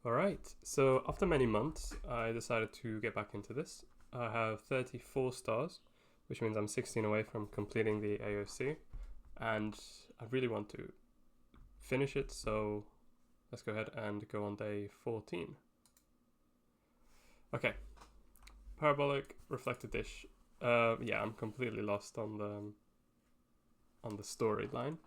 Alright, so after many months, I decided to get back into this. I have 34 stars, which means I'm 16 away from completing the AOC, and I really want to finish it, so let's go ahead and go on day 14. Okay, parabolic reflected dish. Yeah, I'm completely lost on the storyline.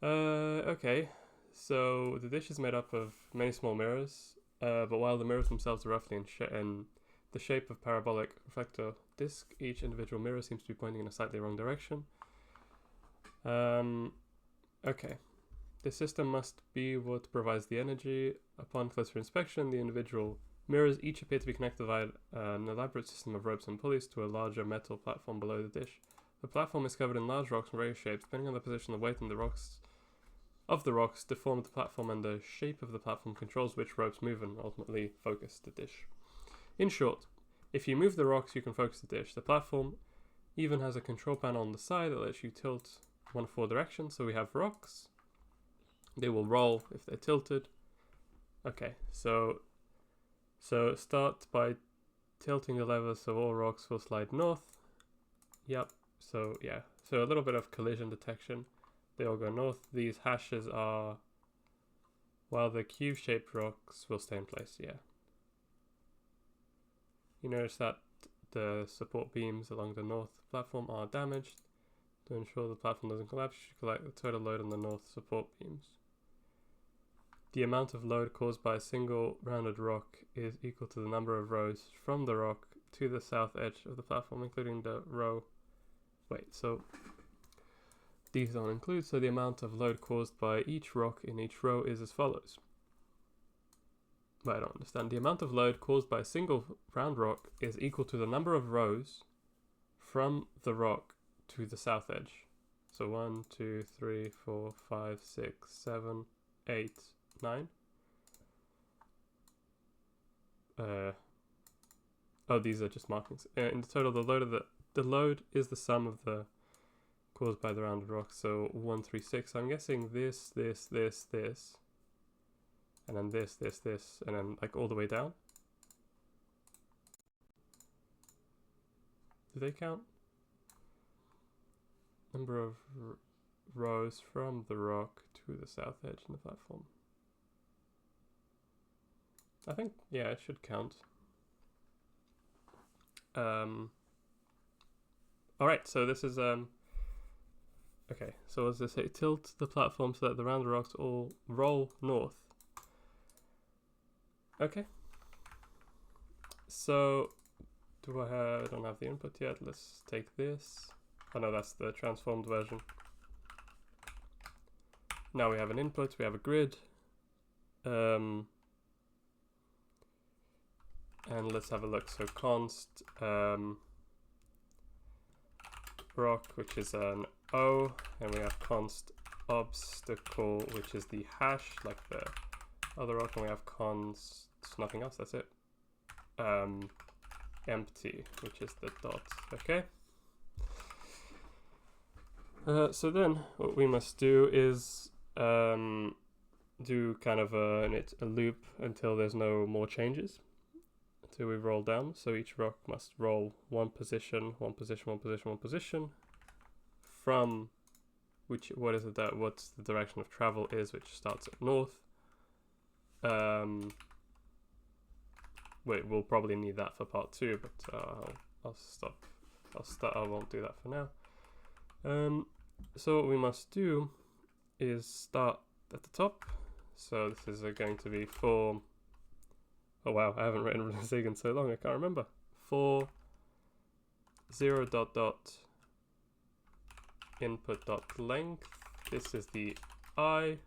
Okay, so the dish is made up of many small mirrors, but while the mirrors themselves are roughly in the shape of parabolic reflector disc, each individual mirror seems to be pointing in a slightly wrong direction. Okay, this system must be what provides the energy. Upon closer inspection, the individual mirrors each appear to be connected via an elaborate system of ropes and pulleys to a larger metal platform below the dish. The platform is covered in large rocks and various shapes. Depending on the position, the weight, and the rocks deform the platform, and the shape of the platform controls which ropes move and ultimately focus the dish. In short, if you move the rocks, you can focus the dish. The platform even has a control panel on the side that lets you tilt one of four directions. So we have rocks. They will roll if they're tilted. Okay, so start by tilting the lever so all rocks will slide north. Yep, so yeah, so a little bit of collision detection. They all go north. These hashes are, while the cube-shaped rocks will stay in place, yeah. You notice that the support beams along the north platform are damaged. To ensure the platform doesn't collapse, you should collect the total load on the north support beams. The amount of load caused by a single rounded rock is equal to the number of rows from the rock to the south edge of the platform, including the row. Wait, so these don't include, so the amount of load caused by each rock in each row is as follows. But I don't understand. The amount of load caused by a single round rock is equal to the number of rows from the rock to the south edge. So 1, 2, 3, 4, 5, 6, 7, 8, 9. Oh, these are just markings. In the total, the load is the sum of the caused by the rounded rock. So 1, 3, 6. I'm guessing this, and then this, and then like all the way down. Do they count? Number of rows from the rock to the south edge in the platform. I think, yeah, it should count. Alright, so this is, okay, so as I say, tilt the platform so that the rounded rocks all roll north. Okay. So, I don't have the input yet. Let's take this. Oh no, that's the transformed version. Now we have an input, we have a grid. And let's have a look. So const rock, which is an O, and we have const obstacle, which is the hash, like the other rock, and we have const nothing else, that's it. Empty, which is the dot. Okay. So then what we must do is do kind of a loop until there's no more changes, until we roll down. So each rock must roll one position from what's the direction of travel is, which starts at north. Wait, we'll probably need that for part 2, but I'll stop. I won't do that for now. So what we must do is start at the top. So this is going to be for, oh wow, I haven't written Zig in so long, I can't remember. For 0 dot dot input dot length, this is the I.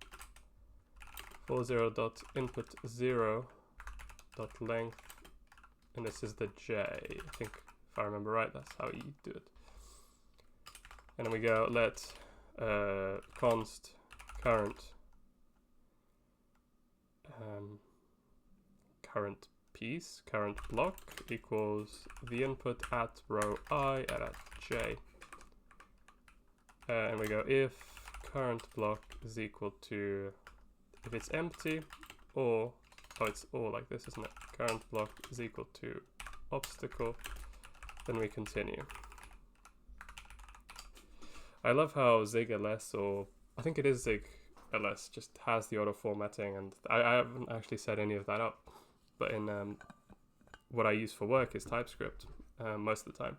For 0 dot input 0 dot length, and this is the J. I think if I remember right, that's how you do it. And then we go let const current current block equals the input at row I and at J. And we go if current block is equal to, if it's empty, or oh, it's all like this, isn't it? Current block is equal to obstacle, then we continue. I love how Zig ls, or I think it is Zig ls, just has the auto formatting, and I haven't actually set any of that up, but in what I use for work is TypeScript most of the time,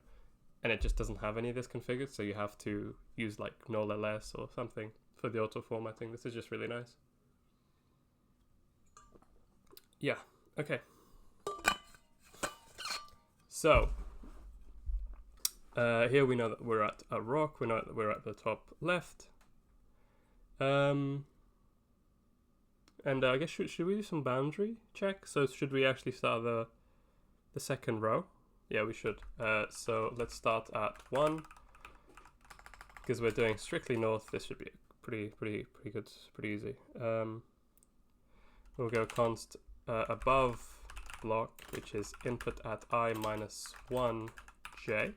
and it just doesn't have any of this configured, so you have to use like null ls or something for the auto formatting. This is just really nice. Yeah, okay. So here we know that we're at a rock, we know that we're at the top left. And I guess should we do some boundary check? So should we actually start the second row? Yeah, we should. So let's start at 1, because we're doing strictly north. This should be pretty good, pretty easy. We'll go const above block, which is input at I minus 1j,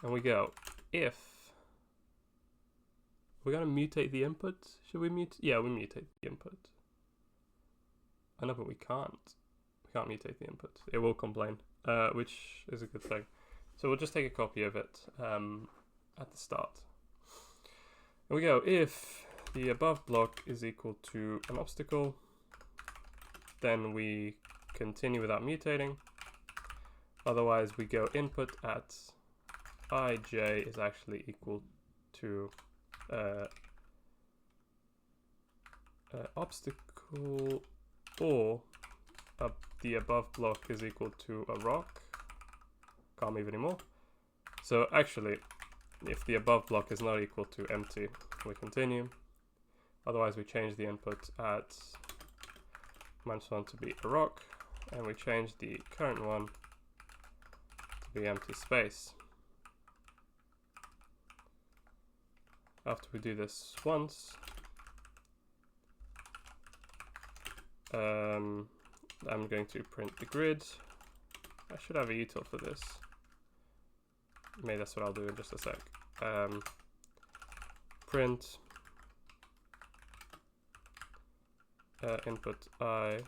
and we go if we're gonna mutate the input. Should we mute? Yeah, we mutate the input. I know, but we can't. We can't mutate the input. It will complain, which is a good thing. So we'll just take a copy of it at the start. And we go if the above block is equal to an obstacle, then we continue without mutating. Otherwise, we go input at ij is actually equal to obstacle, or the above block is equal to a rock. Can't move anymore. So actually, if the above block is not equal to empty, we continue. Otherwise, we change the input at -1 to be a rock, and we change the current one to be empty space. After we do this once, I'm going to print the grid. I should have a util for this. Maybe that's what I'll do in just a sec. Print input I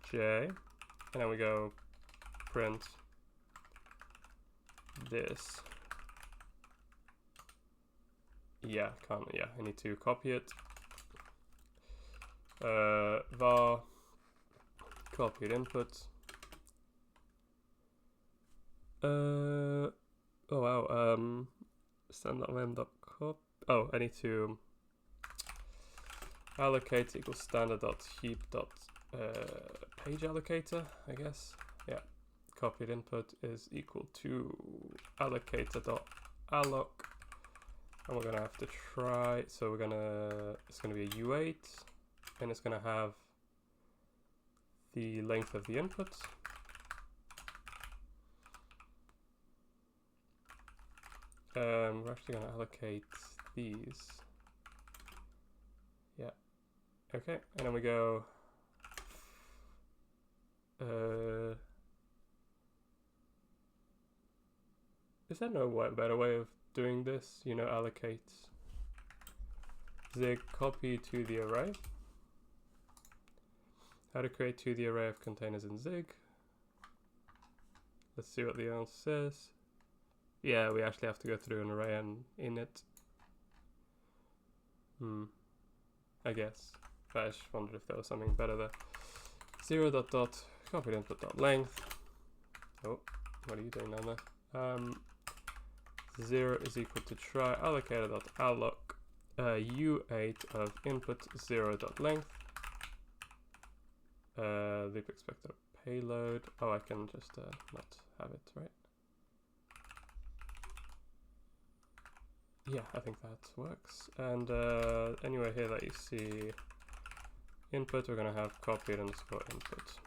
j, and then we go print this. Yeah, can't. Yeah, I need to copy it. Var copied input. Oh wow. Stand.mem.cop. Oh, I need to allocate equals standard.heap.page allocator, I guess. Yeah. Copied input is equal to allocator.alloc. And we're gonna have to try, so it's gonna be a U8, and it's gonna have the length of the input. We're actually gonna allocate these. Yeah. Okay, and then we go is there no better way of doing this? You know, allocate Zig copy to the array. How to create to the array of containers in Zig. Let's see what the answer says. Yeah, we actually have to go through an array and init. I guess. But I just wondered if there was something better there. 0 dot dot copied input dot length. Oh, what are you doing down there? 0 is equal to try allocator dot alloc u8 of input 0 dot length. Loop expected payload. Oh, I can just not have it, right? Yeah, I think that works. And anywhere here that you see input, we're gonna have copied underscore input.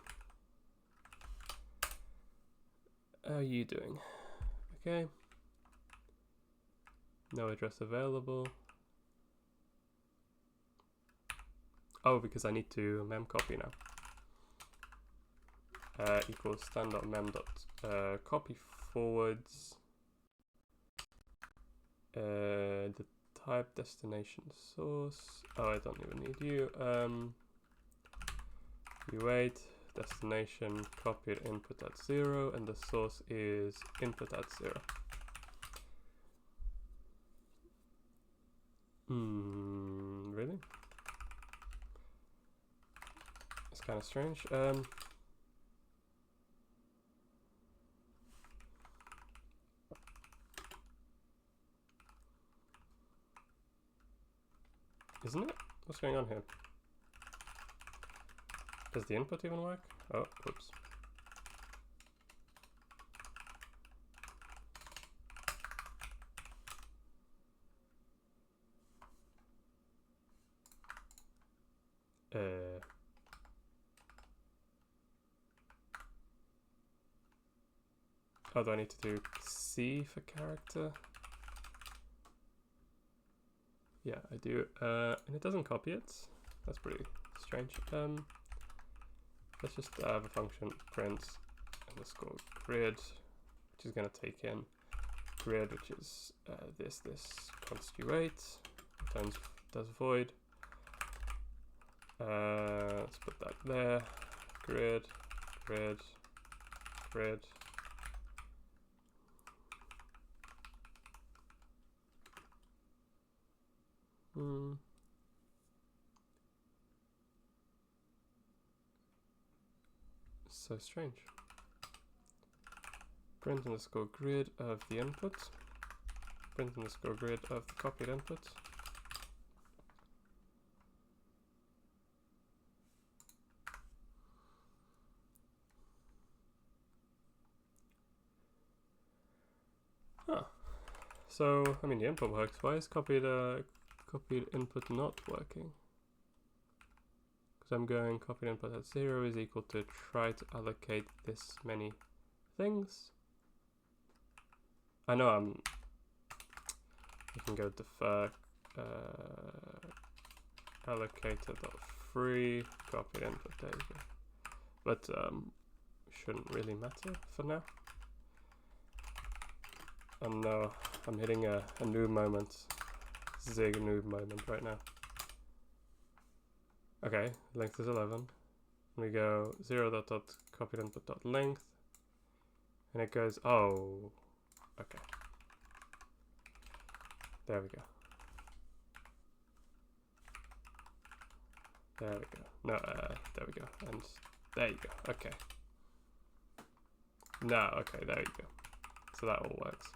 How are you doing? Okay. No address available. Oh, because I need to memcopy now. Equals stand.mem.copy forwards the type destination source. Oh, I don't even need you. U8 destination copied input at 0, and the source is input at 0. Really? It's kind of strange. Isn't it? What's going on here? Does the input even work? Oh, oops. Oh, do I need to do C for character? Yeah, I do. And it doesn't copy it. That's pretty strange. Let's just have a function print underscore grid, which is going to take in grid, which is this const u8, does void. Let's put that there. Grid, grid, grid. So strange. Print underscore grid of the input. Print underscore grid of the copied input. So, I mean, the input works. Why is copied input not working? Because I'm going copied input at 0 is equal to try to allocate this many things. I know you can go defer allocator.free copied input, there you go. But shouldn't really matter for now. And no, I'm hitting a noob moment. Zig noob moment right now. Okay, length is 11. We go 0 copied input length, and it goes, oh, okay. There we go. There we go. No, there we go. And there you go. Okay. No, okay, there you go. So that all works.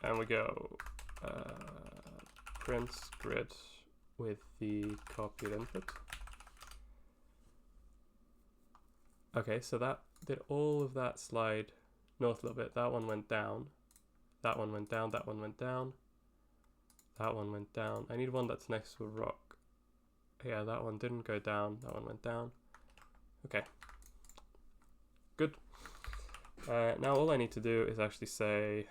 And we go print grid with the copied input. Okay, so that did all of that slide north a little bit. That one went down. That one went down. That one went down. That one went down. I need one that's next to a rock. Yeah, that one didn't go down. That one went down. Okay. Good. Now all I need to do is actually say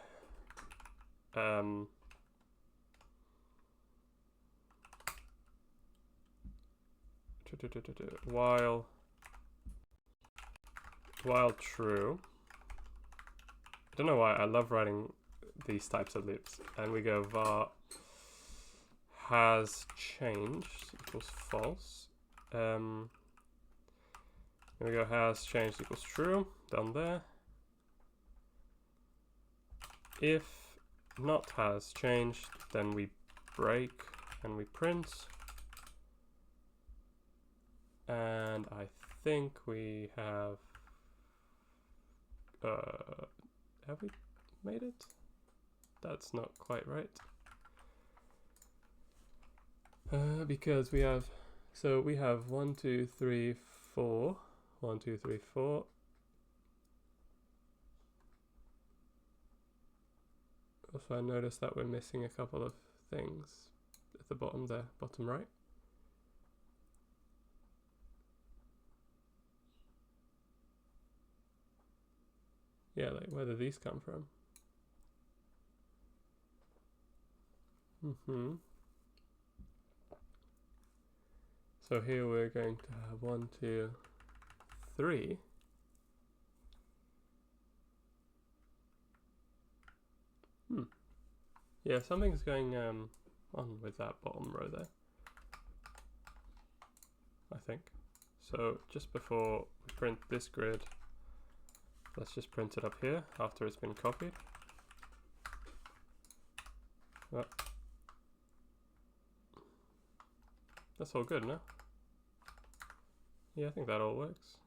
while true. I don't know why I love writing these types of loops. And we go var has changed equals false. Here we go, has changed equals true. Done there. If not has changed, then we break and we print. And I think we have we made it? That's not quite right. Because we have, so we have 1, 2, 3, 4. 1, 2, 3, 4. Also, I noticed that we're missing a couple of things at the bottom there, bottom right. Yeah, like where do these come from? So here we're going to have 1, 2, 3. Yeah, something's going on with that bottom row there, I think. So just before we print this grid, let's just print it up here after it's been copied. Oh. That's all good, no? Yeah, I think that all works.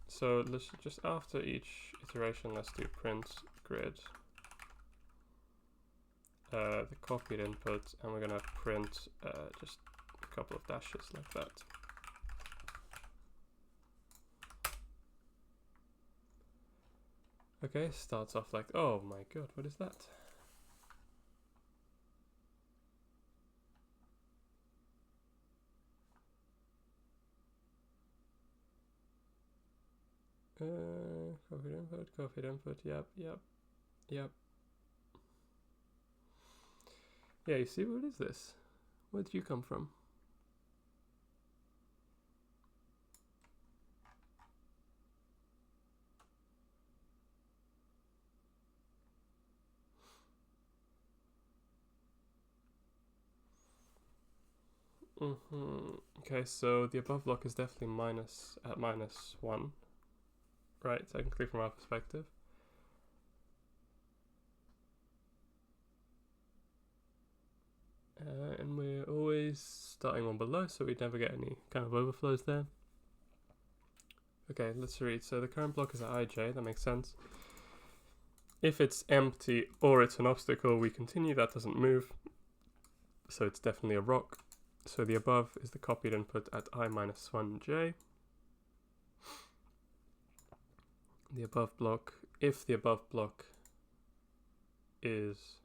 So let's just, after each iteration, let's do print grid, the copied input, and we're gonna print just a couple of dashes like that. Okay, starts off like, oh my god, what is that? Copied input, yep. Yeah, you see, what is this? Where did you come from? Okay, so the above block is definitely at -1, right? Technically from our perspective. And we're always starting one below, so we never get any kind of overflows there. Okay, let's read. So the current block is at ij, that makes sense. If it's empty or it's an obstacle, we continue, that doesn't move. So it's definitely a rock. So the above is the copied input at i-1j. The above block, if the above block is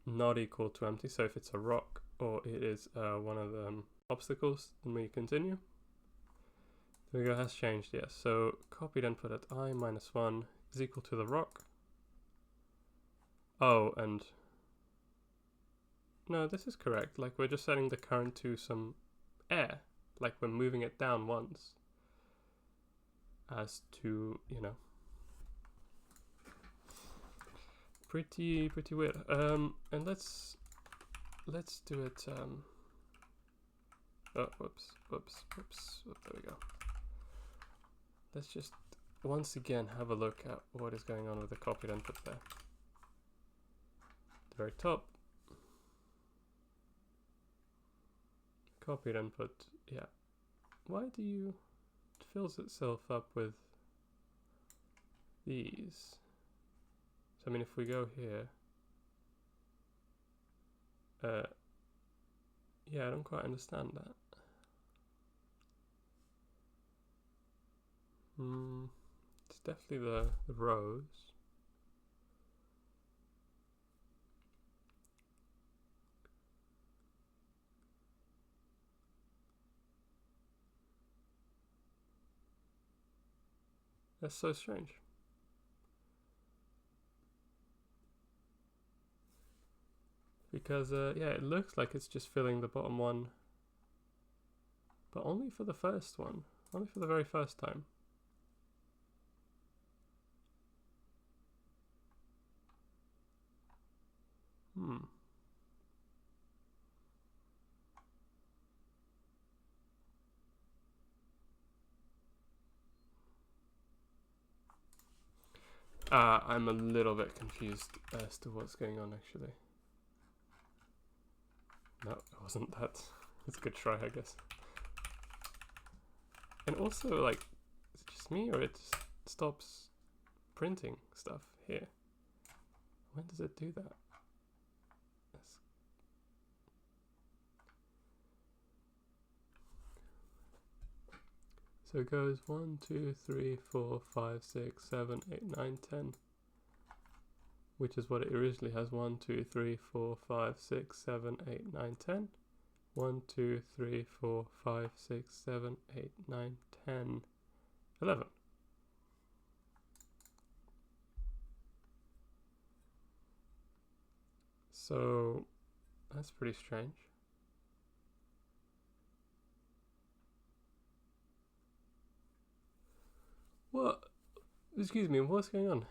not equal to empty, so if it's a rock or it is one of the obstacles, then we continue. There we go, has changed, yes. So copied input at i-1 is equal to the rock. Oh, and no, this is correct. Like, we're just setting the current to some air. Like, we're moving it down once. As to, you know. Pretty weird. And let's do it. Oh, whoops. There we go. Let's just once again have a look at what is going on with the copied input there. The very top. Copied input, yeah. Why do you, it fills itself up with these? So I mean, if we go here, yeah, I don't quite understand that. It's definitely the rows. That's so strange. Because, yeah, it looks like it's just filling the bottom one. But only for the first one. Only for the very first time. I'm a little bit confused as to what's going on, actually. No, it wasn't that. It's a good try, I guess. And also, like, is it just me or it just stops printing stuff here? When does it do that? So it goes 1, 2, 3, 4, 5, 6, 7, 8, 9, 10. Which is what it originally has. 1, 2, 3, 4, 5, 6, 7, 8, 9, 10. 1, 2, 3, 4, 5, 6, 7, 8, 9, 10, 11. So That's pretty strange. What? Excuse me, what's going on?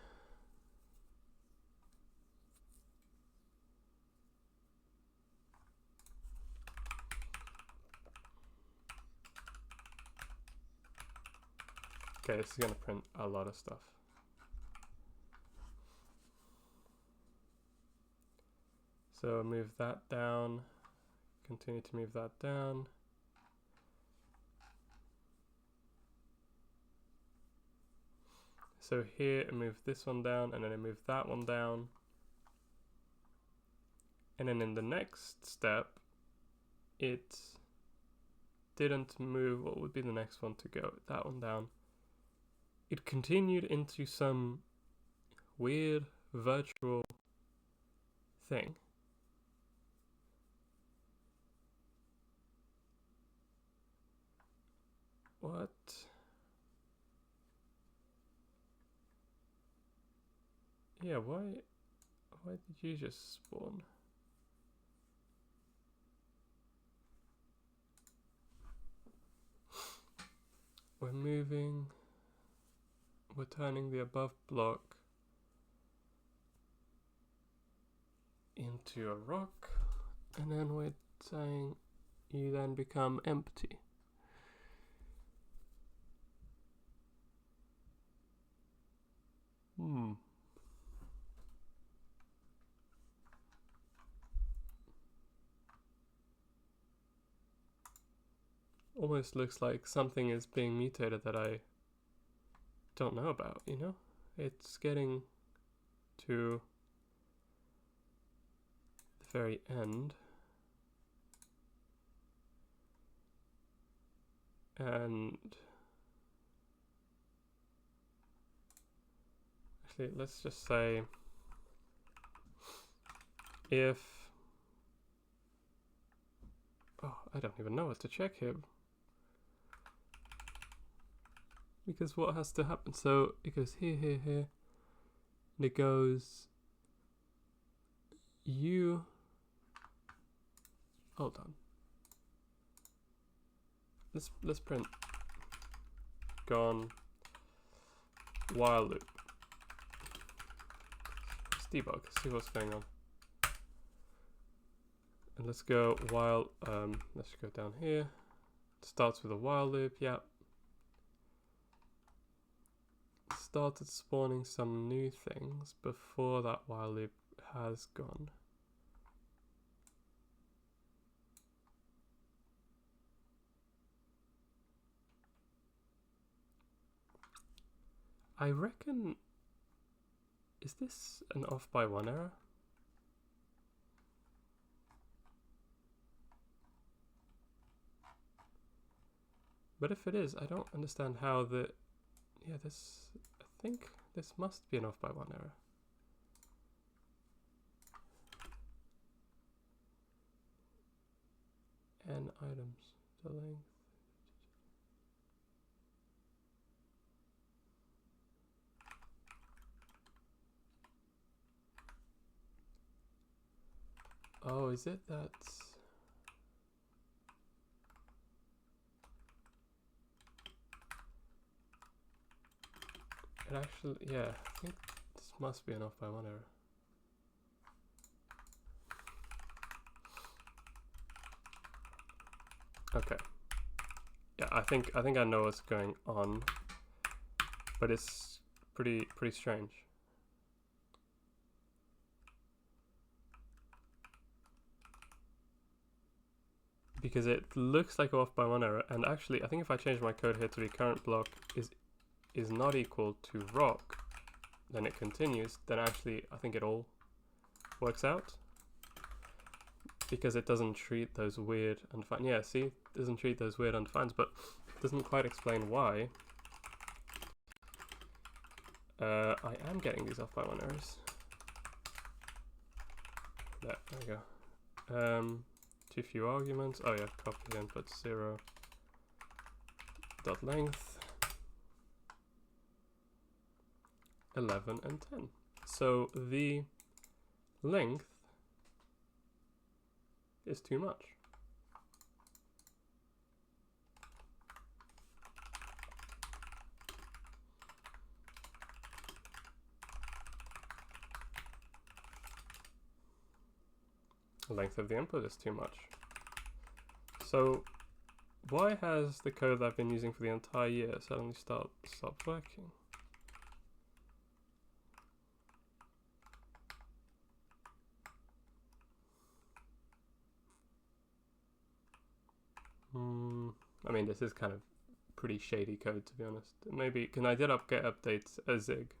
Okay, this is gonna print a lot of stuff. So move that down, continue to move that down. So here I move this one down, and then I move that one down. And then in the next step, it didn't move. What would be the next one to go? That one down. It continued into some weird virtual thing. What? Yeah, why did you just spawn? We're moving. We're turning the above block into a rock, and then we're saying you then become empty. Almost looks like something is being mutated that I don't know about, you know? It's getting to the very end. And actually, let's just say if, oh, I don't even know what to check here. Because what has to happen? So it goes here, here, here, and it goes you. Hold on. Let's print gone while loop. Let's debug, see what's going on. And let's go while. Let's go down here. It starts with a while loop. Yeah. Started spawning some new things before that while loop has gone. I reckon, is this an off by one error? But if it is, I don't understand how the, yeah, this, I think this must be an off by one error. N items, the length. Oh, is it that? It actually, yeah, I think this must be an off by one error. Okay. Yeah, I think I know what's going on, but it's pretty strange. Because it looks like off by one error, and actually I think if I change my code here to the current block is not equal to rock, then it continues, then actually I think it all works out. Because it doesn't treat those weird undefined. Yeah, see, it doesn't treat those weird undefineds, but it doesn't quite explain why. I am getting these off by one errors. There we go. Too few arguments. Oh yeah, copy the input 0 dot length 11 and 10. So the length is too much. The length of the input is too much. So why has the code that I've been using for the entire year suddenly stopped working? I mean, this is kind of pretty shady code, to be honest. Maybe, can I get updates a zig?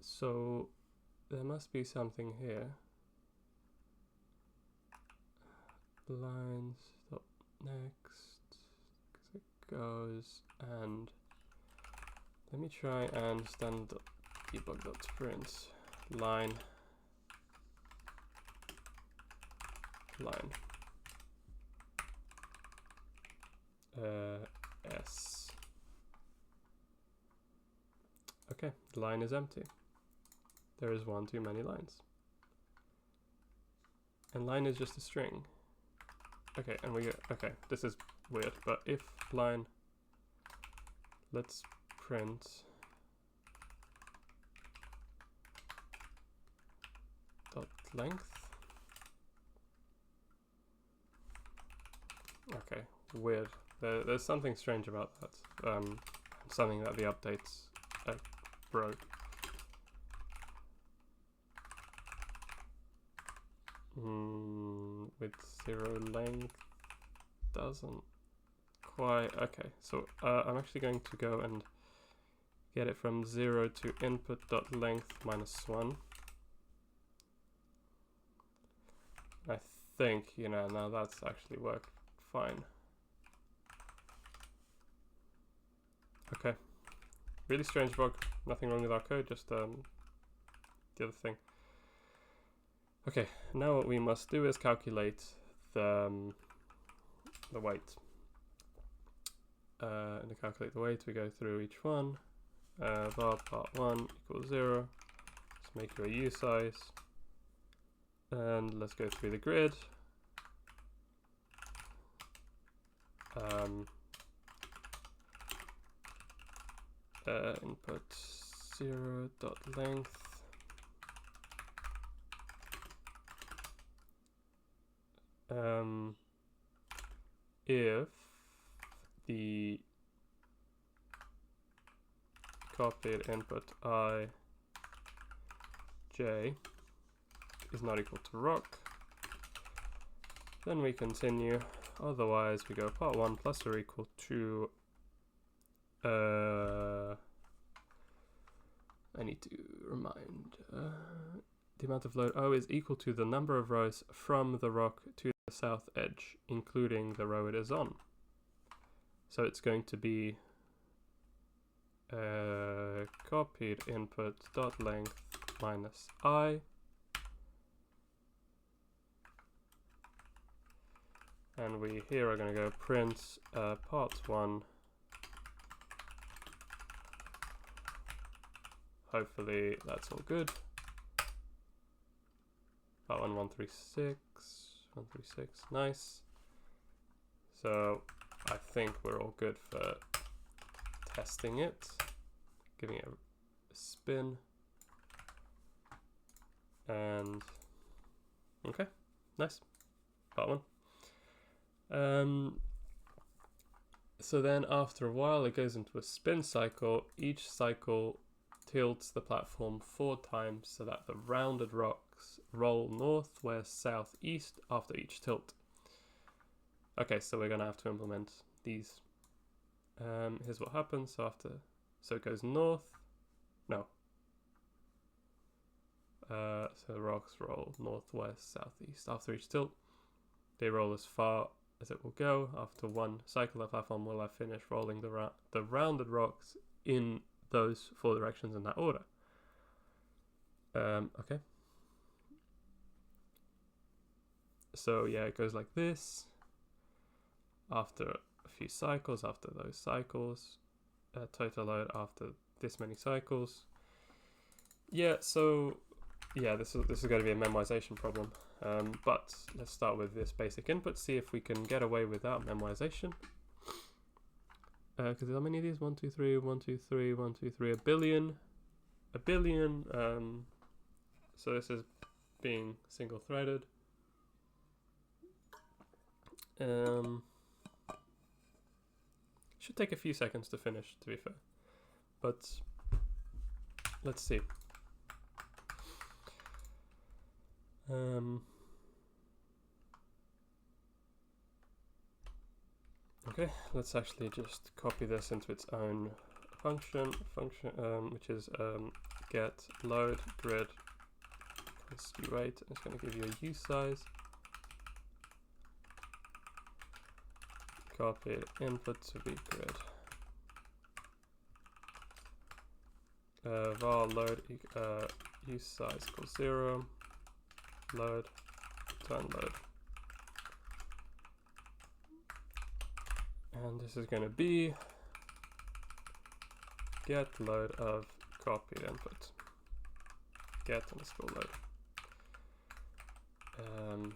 So there must be something here. Lines, stop next, because it goes, and let me try and stand debug.print line. S. Okay, the line is empty. There is one too many lines. And line is just a string. Okay, and okay, this is weird, but if line, let's print dot length. Okay, weird. There's something strange about that. Something that the updates broke. With 0 length doesn't quite. Okay, so I'm actually going to go and get it from 0 to input.length -1. I think, now that's actually worked fine. Okay, really strange bug. Nothing wrong with our code, just the other thing. Okay, now what we must do is calculate the weight. And to calculate the weight, we go through each one. Var part 1 equals 0. Let's make it a U size. And let's go through the grid. Input 0.length. If the copied input I j is not equal to rock, then we continue. Otherwise, we go part 1 plus or equal to I need to remind the amount of load O is equal to the number of rows from the rock to the south edge, including the row it is on. So it's going to be copied input dot length minus I, and we here are going to go print part 1. Hopefully that's all good. Part 1 136, nice. So I think we're all good for testing it, giving it a spin, and okay, nice. Part 1. So then after a while it goes into a spin cycle. Each cycle tilts the platform 4 times so that the rounded rocks roll north, west, south, east after each tilt. Okay, so we're gonna have to implement these. Here's what happens. So it goes north. No. So the rocks roll north, west, south, east after each tilt. They roll as far as it will go. After one cycle, the platform will have finished rolling the rounded rocks in those 4 directions in that order. Okay. So yeah, it goes like this. After a few cycles, after those cycles, total load after this many cycles. Yeah, so yeah, this is going to be a memorization problem. But let's start with this basic input, see if we can get away without memoization. Because how many of these? 1, 2, 3, 1, 2, 3, 1, 2, 3, a billion. A billion. So this is being single threaded. Should take a few seconds to finish, to be fair. But let's see. Okay, let's actually just copy this into its own function, which is get load grid u8. It's going to give you a usize. Copy input to be grid. Var load usize equals 0. Load, return load. And this is going to be get load of copied input. Get underscore load. And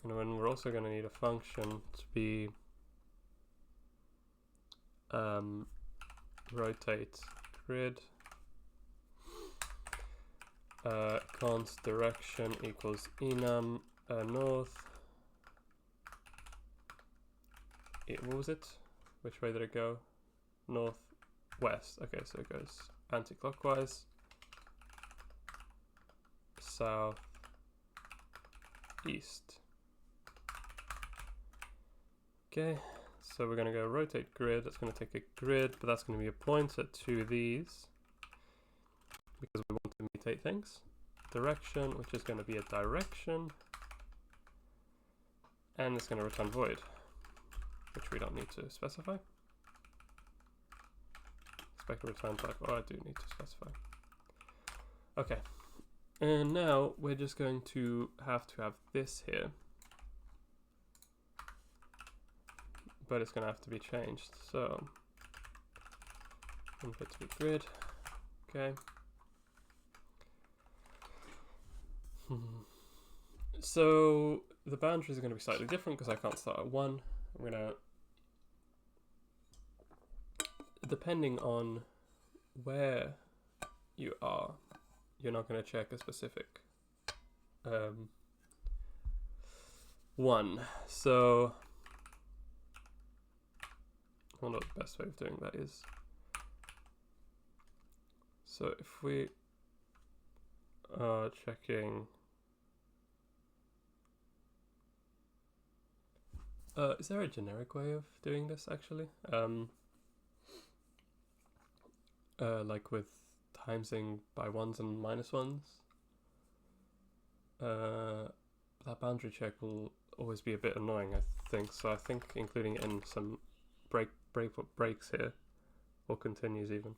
then we're also going to need a function to be rotate grid. Const direction equals enum north. What was it? Which way did it go? North, west. Okay, so it goes anti-clockwise. South, east. Okay, so we're going to go rotate grid. That's going to take a grid, but that's going to be a pointer to these because we want to mutate things. Direction, which is going to be a direction, and it's going to return void, which we don't need to specify. Expect a return type. Oh, I do need to specify. Okay, and now we're just going to have this here, but it's going to have to be changed. So input to be grid. Okay. So the boundaries are going to be slightly different because I can't start at 1. I'm going to, depending on where you are, you're not going to check a specific one. So I don't know what the best way of doing that is. So if we are checking, is there a generic way of doing this actually? Like with timesing by 1s and -1s. That boundary check will always be a bit annoying, I think. So I think including it in some breaks here, or continues even.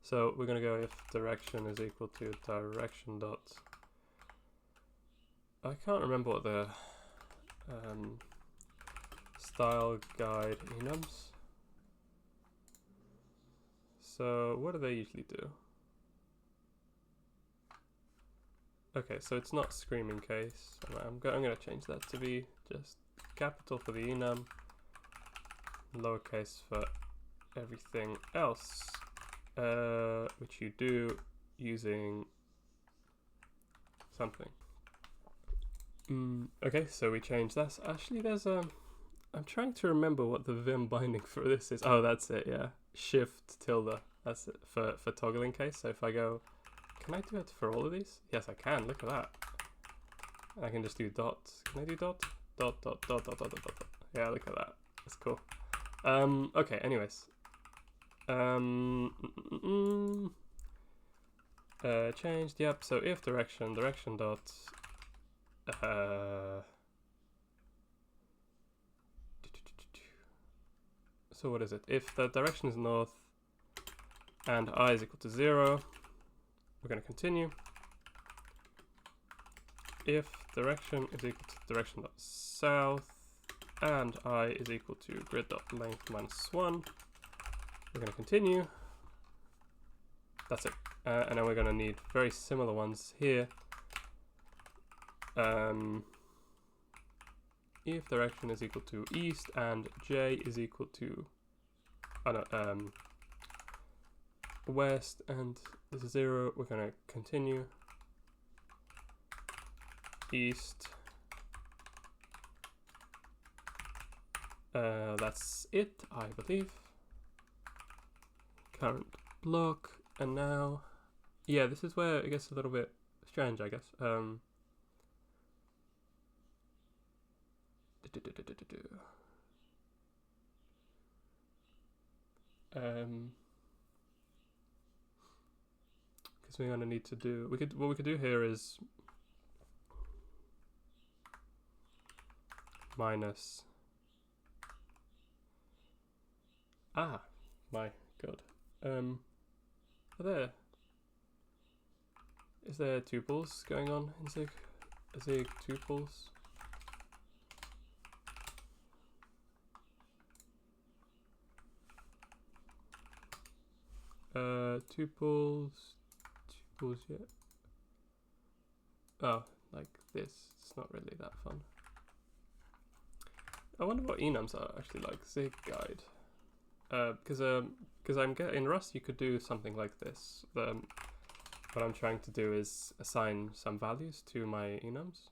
So we're going to go if direction is equal to direction dot. I can't remember what the style guide enums. So what do they usually do? Okay, so it's not screaming case. I'm going to change that to be just capital for the enum, lowercase for everything else, which you do using something. Okay, so we change that. Actually, there's I'm trying to remember what the Vim binding for this is. Oh, that's it, yeah. Shift tilde. That's it for toggling case. So if I go, can I do it for all of these? Yes, I can. Look at that. I can just do dot. Can I do dot? Dot, dot, dot, dot, dot, dot, dot. Yeah, look at that. That's cool. Okay, anyways. Changed, yep. So if direction dot, so what is it? If the direction is north and I is equal to 0, we're going to continue. If direction is equal to direction dot south and I is equal to grid dot length -1, we're going to continue. That's it. And then we're going to need very similar ones here. if direction is equal to east and j is equal to west and this is 0, we're going to continue east. That's it, I believe. Current block, and now, yeah, this is where it gets a little bit strange, I guess. Because we're gonna need to do, what we could do here is minus. Ah, my god. Is there tuples going on in Zig? Zig tuples? Tuples, yeah. Oh, like this. It's not really that fun. I wonder what enums are actually like. Zig guide. Because I'm in Rust you could do something like this. What I'm trying to do is assign some values to my enums.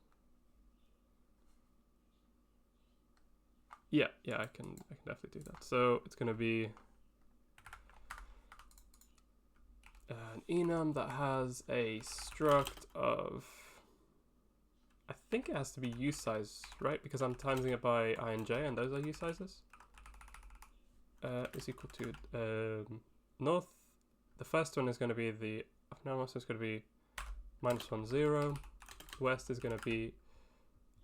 Yeah, I can definitely do that. So it's gonna be an enum that has a struct of, I think it has to be usize, right? Because I'm timesing it by I and j, and those are usizes. Is equal to north. The first one is going to be the north is going to be -1 0. West is going to be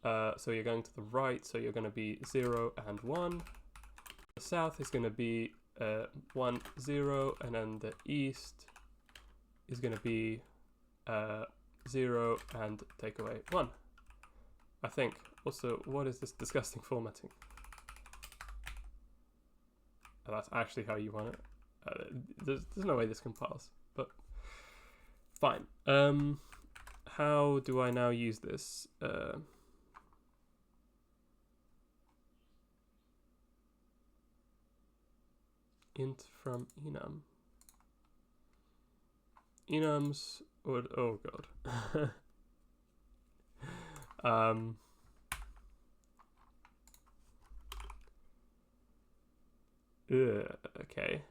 so you're going to the right, so you're going to be 0 and 1. The south is going to be 1 0, and then the east is going to be 0 and take away 1. I think. Also, what is this disgusting formatting? Oh, that's actually how you want it. There's no way this compiles, but fine. How do I now use this? Int from enum. Enums would, oh god. Okay.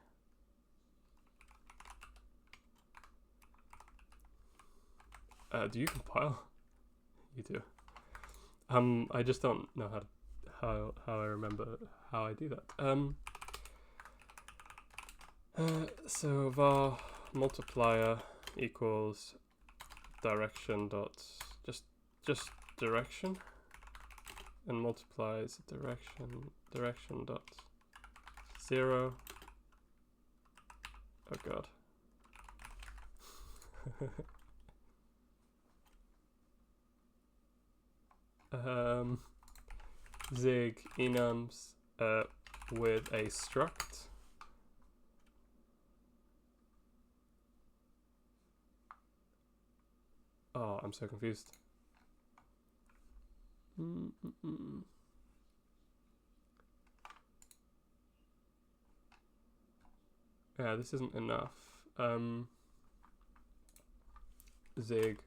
Do you compile? You do. I just don't know how I remember how I do that. So var multiplier equals direction dot just direction, and multiplies direction dot 0. Oh god. Zig enums with a struct. Oh, I'm so confused. Yeah, this isn't enough. Zig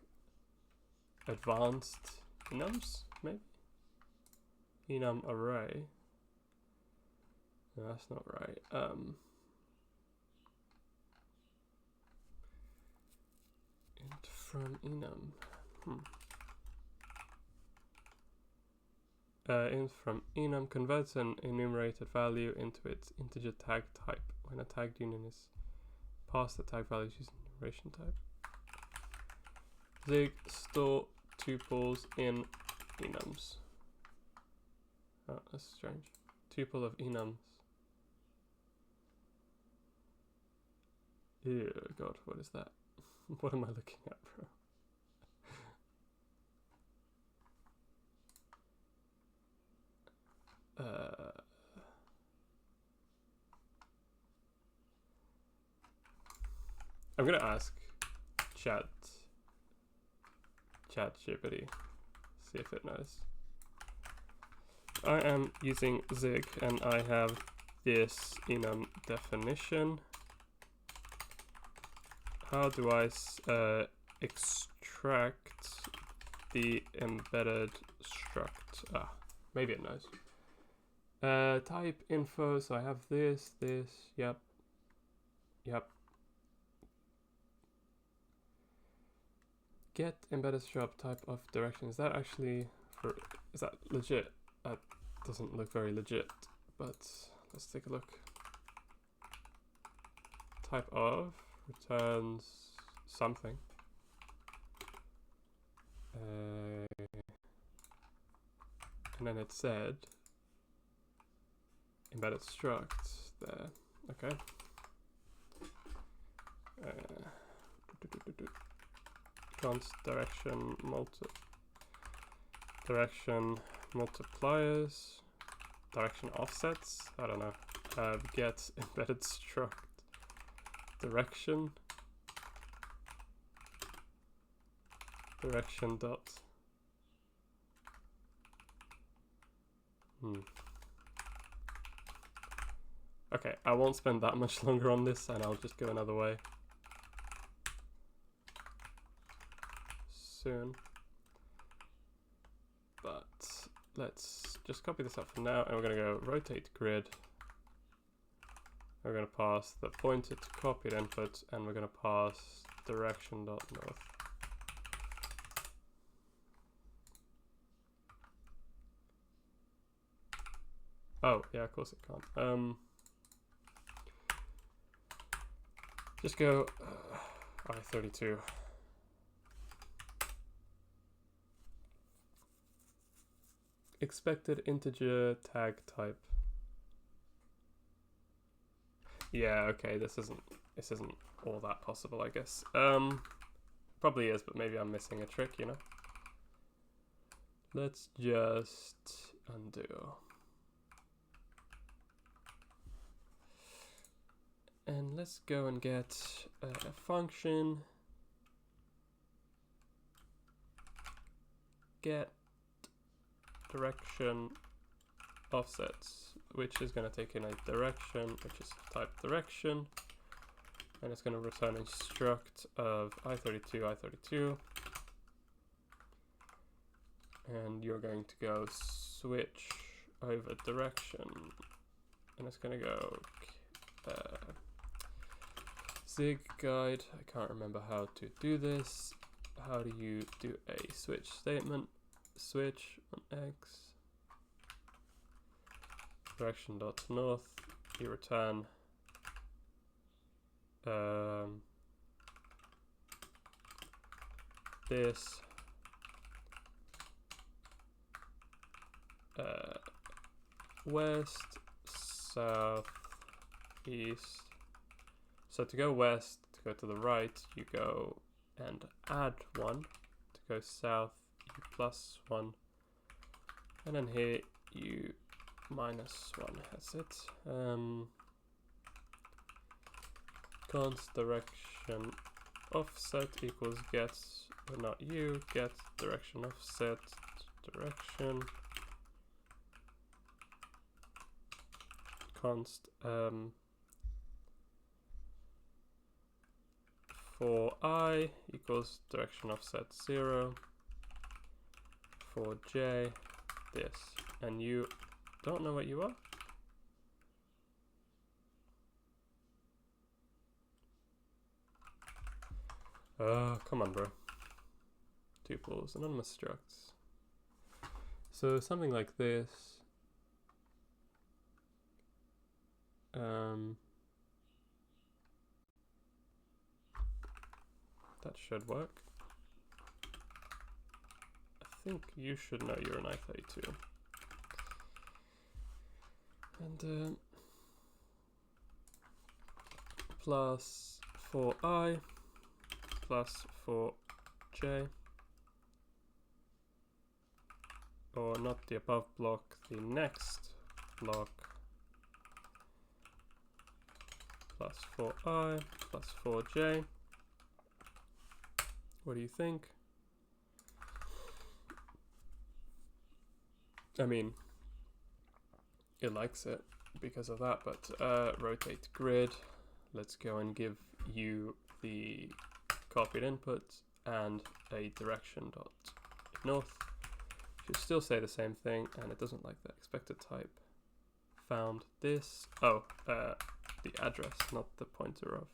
advanced enums, maybe? Enum array. No, that's not right. Int from enum. Int from enum converts an enumerated value into its integer tag type when a tagged union is passed the tag values using enumeration type. Zig store tuples in enums. Oh, that's strange. Tuple of enums. Ew, god, what is that? What am I looking at, bro? I'm gonna ask ChatGPT, see if it knows. I am using Zig and I have this enum definition, how do I extract the embedded struct? Maybe it knows. Type info, so I have this, yep. Get embedded struct type of direction. Is that actually is that legit? That doesn't look very legit, but let's take a look. Type of returns something. And then it said embedded struct there. Okay. Const direction multipliers, direction offsets. I don't know. Get embedded struct direction dot. Okay, I won't spend that much longer on this, and I'll just go another way soon. But let's just copy this up for now, and we're going to go rotate grid. We're going to pass the pointer to copied input, and we're going to pass direction.north. Oh, yeah, of course it can't. Just go I32. Expected integer tag type. Yeah, okay, this isn't all that possible, I guess. Probably is, but maybe I'm missing a trick, you know? Let's just undo. And let's go and get a function get direction offsets, which is going to take in a direction, which is type direction, and it's going to return a struct of I32, and you're going to go switch over direction, and it's going to go Zig guide. I can't remember how to do this. How do you do a switch statement? Switch on X. Direction.north. You return this west, south, east. So to go west, to go to the right, you go and add 1. To go south, you plus 1. And then here, you minus 1. That's it. Const direction offset equals get, but not you, get direction offset direction. Const for I equals direction offset 0. For j, this. And you don't know what you are? Come on, bro. Tuples, anonymous structs. So something like this. That should work. I think you should know you're an I32. And plus for I plus for j, or not the above block, the next block, plus for I plus for j. What do you think? I mean, it likes it because of that. But rotate grid. Let's go and give you the copied input and a direction dot north. Should still say the same thing, and it doesn't like the expected type. Found this. Oh, the address, not the pointer of.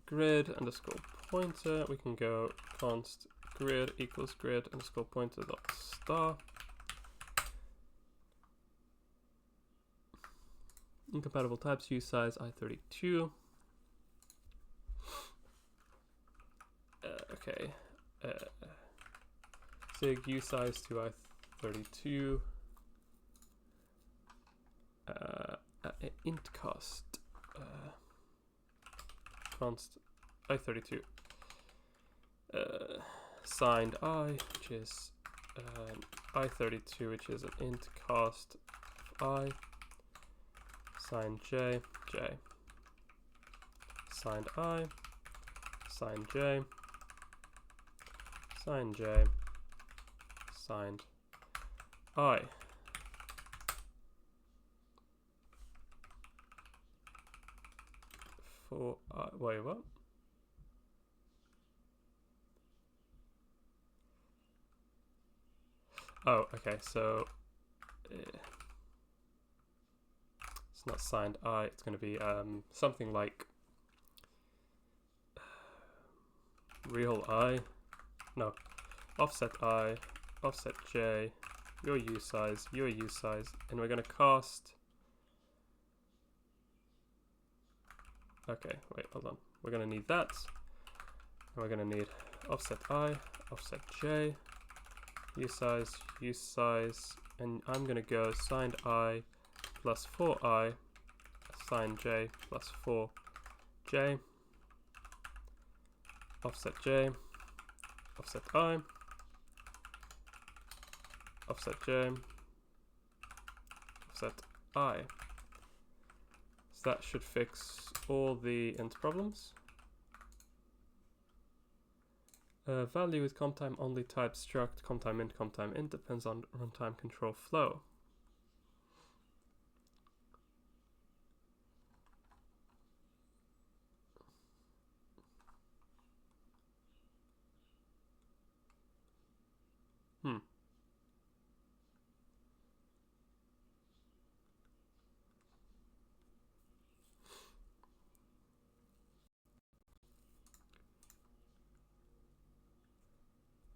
Grid underscore pointer. We can go const grid equals grid underscore pointer dot star. Incompatible types, use size i32. Okay. Sig use size to i32. Int cost. Const i32. Signed I, which is i32, which is an int cost of I. Signed J, J. Signed I, signed J, signed J, signed I. For wait, what? Oh, okay, so it's not signed I, it's going to be something like real I, no, offset I, offset J, your use size, and we're going to cast. Okay, wait, hold on. We're going to need that, and we're going to need offset I, offset J, use size, and I'm going to go signed I plus 4I, signed J plus 4J, offset J, offset I, offset J, offset I. So that should fix all the int problems. Value with comtime only type struct, comtime int depends on runtime control flow.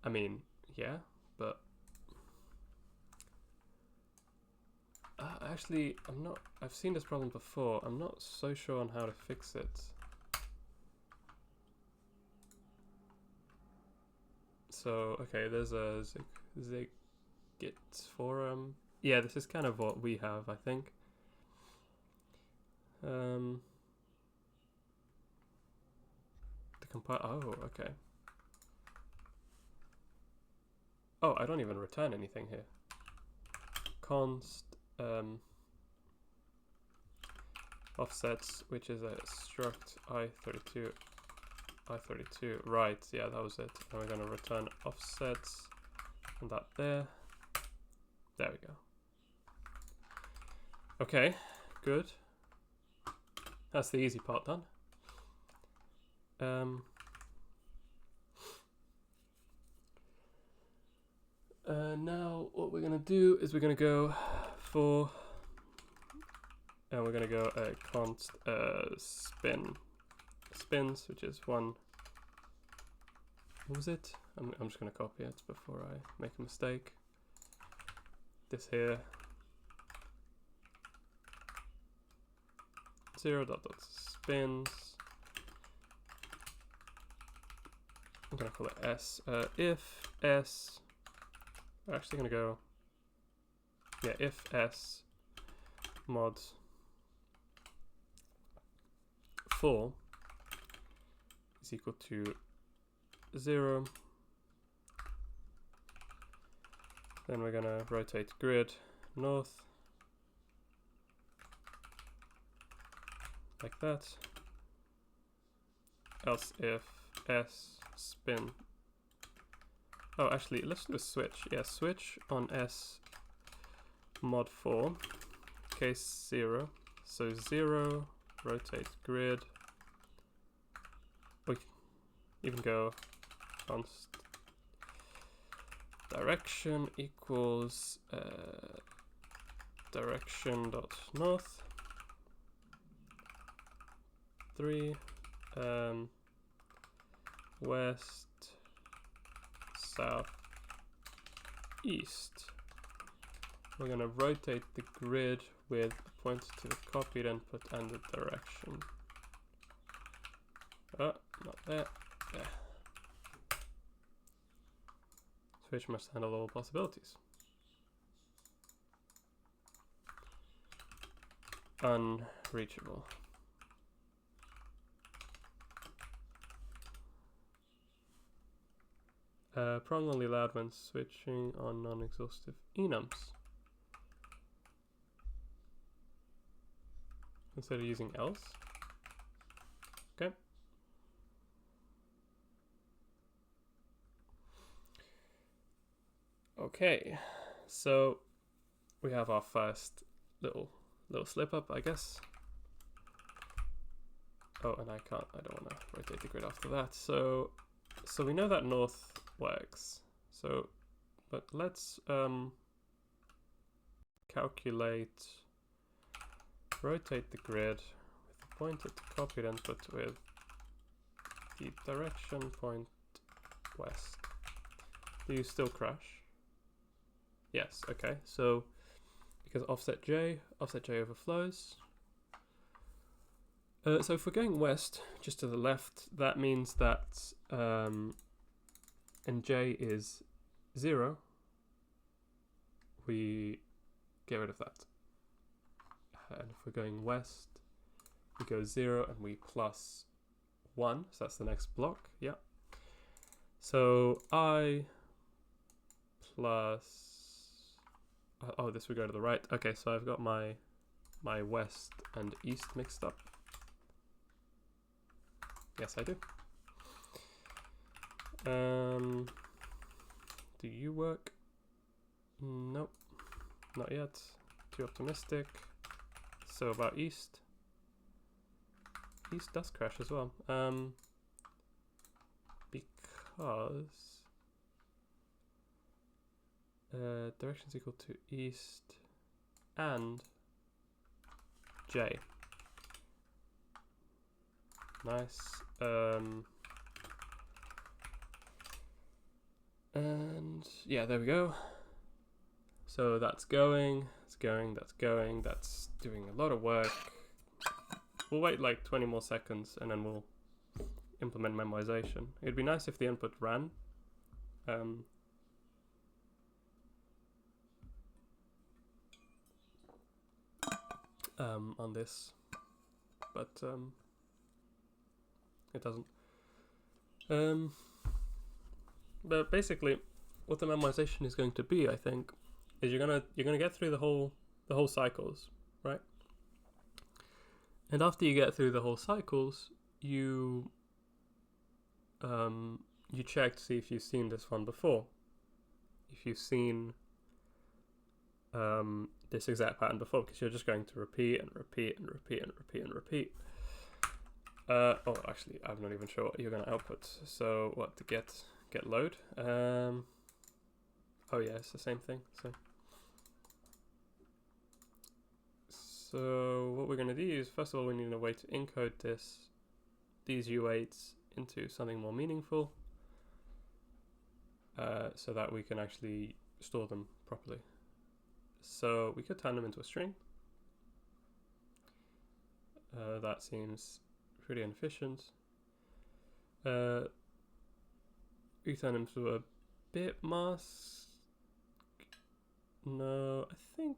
I mean, yeah, but actually, I've seen this problem before. I'm not so sure on how to fix it. So, okay, there's a Zigit forum. Yeah, this is kind of what we have, I think. The compile. Oh, okay. Oh, I don't even return anything here. Const offsets, which is a struct i32. Right, yeah, that was it. And we're gonna return offsets and that there. There we go. Okay, good. That's the easy part done. Now what we're gonna do is we're gonna go for, and we're gonna go const spins, which is one. What was it? I'm just gonna copy it before I make a mistake. This here. 0 dot spins. I'm gonna call it s. If s. We're actually gonna go. Yeah, if s mod 4 is equal to 0, then we're gonna rotate grid north like that. Else if s spin. Oh, actually, let's do a switch. Yeah, switch on s mod 4, case 0. So 0, rotate grid. We can even go const direction equals direction dot north 3, west, south, east. We're going to rotate the grid with a pointer to the copied input and the direction. Oh, not there. There. Switch must handle all possibilities. Unreachable. Prong only allowed when switching on non-exhaustive enums. Instead of using else. Okay. Okay, so we have our first little slip up, I guess. Oh, and I don't want to rotate the grid after that. So we know that north works. So, but let's calculate, rotate the grid with the pointer to copied input with the direction point west. Do you still crash? Yes, okay, so because offset J overflows. So if we're going west, just to the left, that means that and J is 0, we get rid of that. And if we're going west, we go 0 and we plus 1, so that's the next block, yeah. So I plus, oh, this would go to the right. Okay, so I've got my west and east mixed up. Yes, I do. Do you work? Nope, not yet. Too optimistic. So about east. East does crash as well. Because directions equal to east and J. Nice. And yeah, there we go. So that's going, it's going, that's going, that's doing a lot of work. We'll wait like 20 more seconds and then we'll implement memorization. It'd be nice if the input ran. On this, but it doesn't. But basically, what the memorization is going to be, I think, is you're gonna get through the whole cycles, right? And after you get through the whole cycles, you check to see if you've seen this one before. If you've seen this exact pattern before, because you're just going to repeat and repeat and repeat and repeat and repeat. Oh, actually, I'm not even sure what you're going to output. So what to get load? Oh yeah, it's the same thing. So what we're going to do is, first of all, we need a way to encode these U8s into something more meaningful, so that we can actually store them properly. So we could turn them into a string. That seems pretty inefficient. We turn them to a bit mask. No, I think.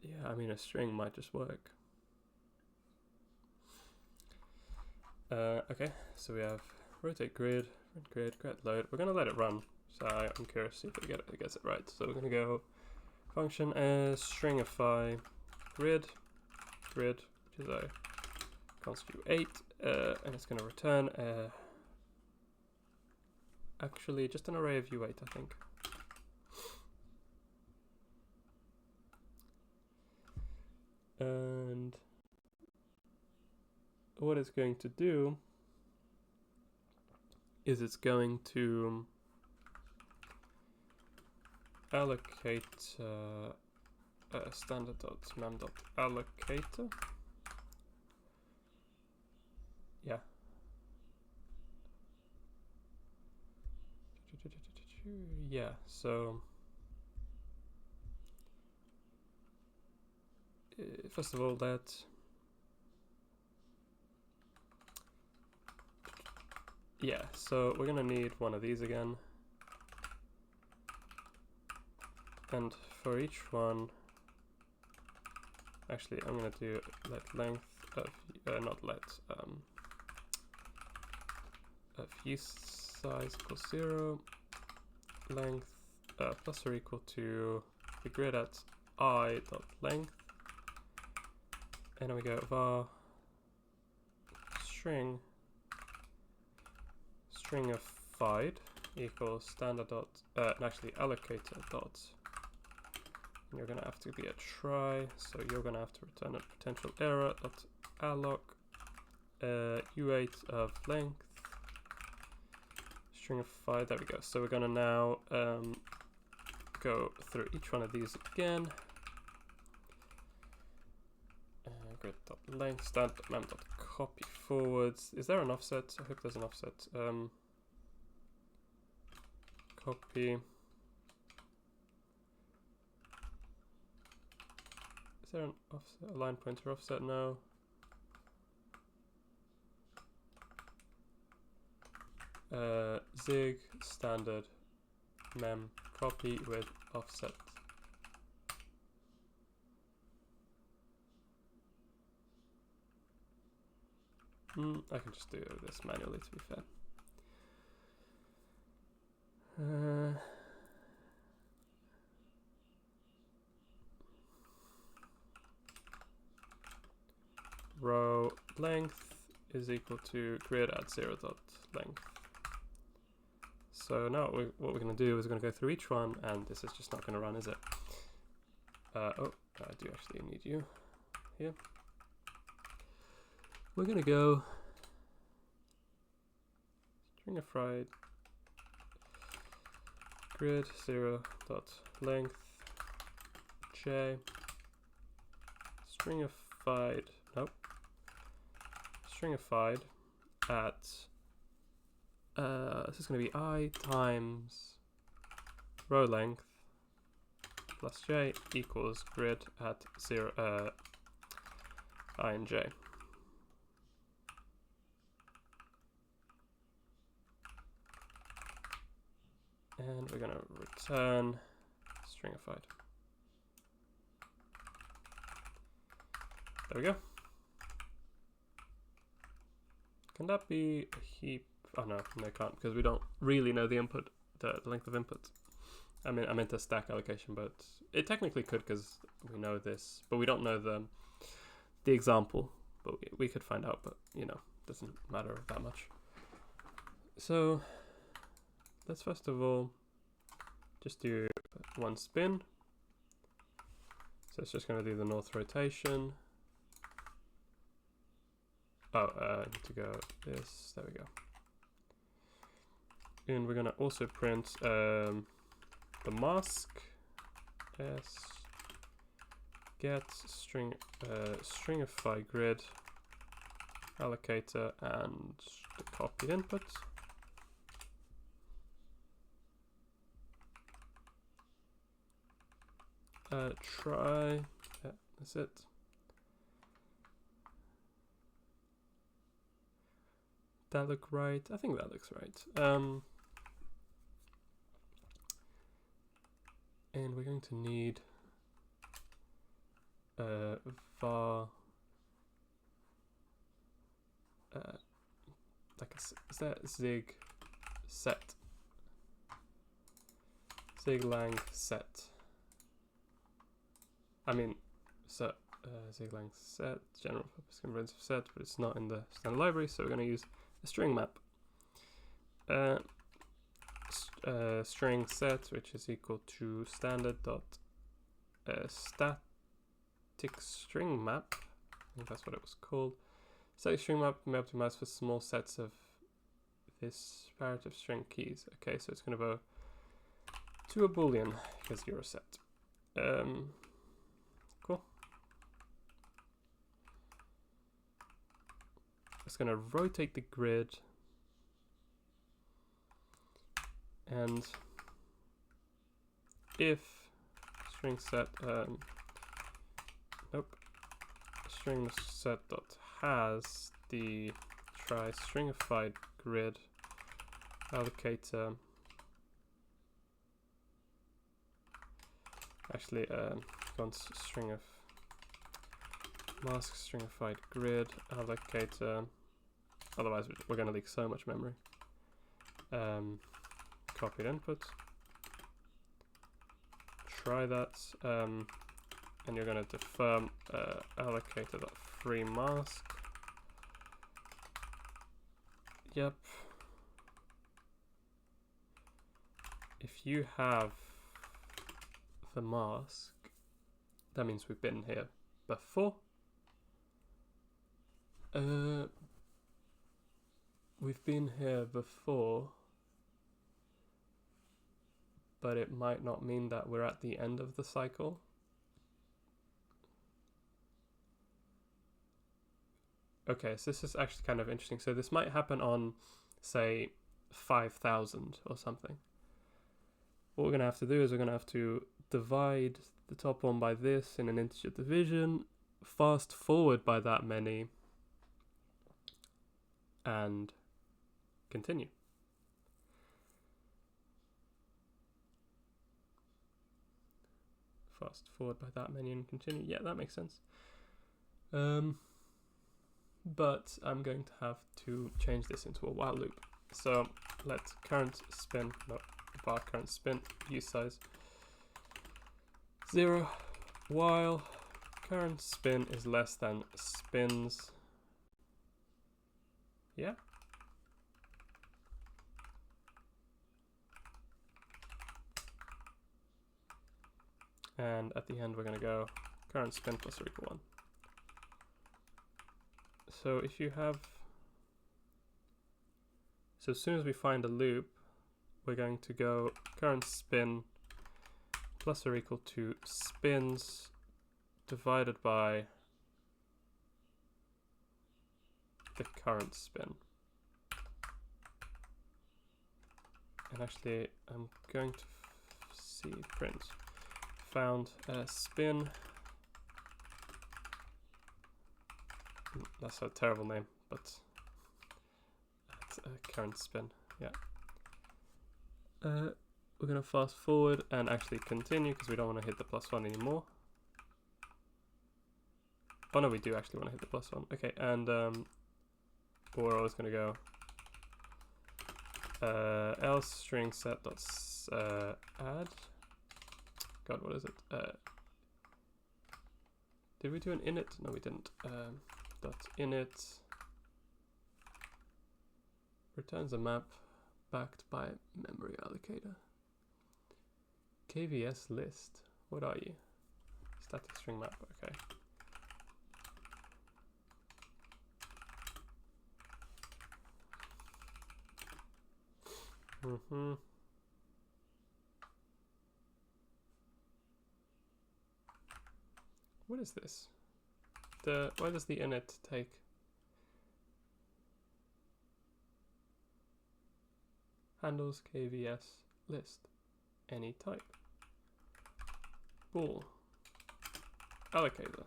Yeah, I mean a string might just work. Okay, so we have rotate grid, get load. We're gonna let it run. So I'm curious if it gets it right. So we're gonna go function as stringify grid, which is a const u8, and it's going to return actually just an array of u8, I think. And what it's going to do is it's going to allocate standard.mem.allocator. Yeah. Yeah, so first of all, that so we're gonna need one of these again, and for each one, actually I'm gonna do let length of not let of use size equals 0, length plus or equal to the grid at I dot length, and then we go var string of fide equals standard dot actually allocator dot, and you're gonna have to be a try, so you're gonna have to return a potential error dot alloc u8 of length string of fide. There we go. So we're gonna now go through each one of these again. Grid.length standard.mem.copy forwards. Is there an offset? I hope there's an offset. Copy. Is there an offset? A line pointer offset? No. Zig standard mem copy with offset. I can just do this manually, to be fair. Row length is equal to grid at 0 dot length. So now what we're going to do is we're going to go through each one, and this is just not going to run, is it? Oh, I do actually need you here. We're going to go string of fide grid 0 dot length j string of fide at this is going to be I times row length plus j equals grid at 0 I and j. And we're going to return string of fide. There we go. Can that be a heap? Oh no, it can't, because we don't really know the input, the length of input. I mean, I meant a stack allocation, but it technically could, because we know this, but we don't know the example. But we could find out, but you know, doesn't matter that much. So let's first of all just do one spin. So it's just going to do the north rotation. Oh, I need to go this. There we go. And we're going to also print the mask s get string of fide grid allocator and the copied input. Try. Yeah, that's it. That look right? I think that looks right. And we're going to need var is that zig set zig lang set. I mean, so zig length set, general purpose comprehensive set, but it's not in the standard library, so we're going to use a string map. String set, which is equal to standard dot static string map. I think that's what it was called. Static string map may optimize for small sets of this imperative string keys. Okay, so it's going to go to a boolean because you're a set. Cool. It's going to rotate the grid, and if string set string set dot has the try stringified grid allocator. Actually, wants string of mask stringified grid allocator. Otherwise, we're going to leak so much memory. Copied input. Try that, and you're going to defer allocator.free mask. Yep. If you have the mask, that means we've been here before. We've been here before, but it might not mean that we're at the end of the cycle. Okay, so this is actually kind of interesting. So this might happen on, say, 5,000 or something. What we're going to have to do is we're going to have to divide the top one by this in an integer division, fast forward by that many, and continue. Fast forward by that many and continue. Yeah, that makes sense. But I'm going to have to change this into a while loop. So let current spin, no, bar current spin, use size 0, while current spin is less than spins. Yeah. And at the end, we're going to go current spin plus or equal 1. So if you have, so as soon as we find a loop, we're going to go current spin plus or equal to spins divided by the current spin. And actually, I'm going to see print found spin. That's a terrible name, but that's a current spin. Yeah. We're gonna fast forward and actually continue because we don't want to hit the +1 anymore. Oh no, we do actually want to hit the +1. Okay, and we're always gonna go else string set dot add. God, what is it? Did we do an init? No, we didn't. Dot init returns a map backed by memory allocator. KVS list. What are you? Static string map. Okay. What is this? Why does the init take? Handles KVS list. Any type. Bool. Allocator.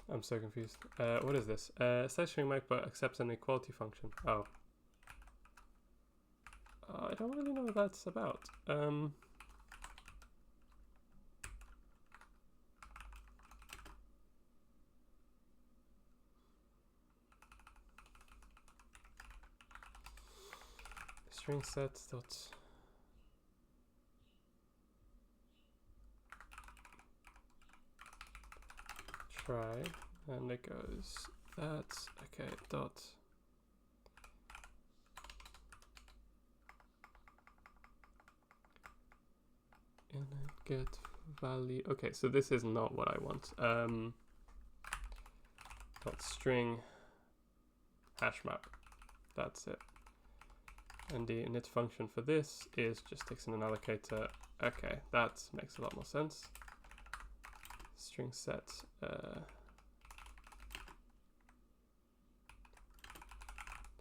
I'm so confused. What is this? Static string map but accepts an equality function. Oh. I don't really know what that's about. string set dot try, and it goes that, okay, dot init get value. Okay, so this is not what I want. Dot string hash map. That's it. And the init function for this is just takes in an allocator. Okay, that makes a lot more sense. String set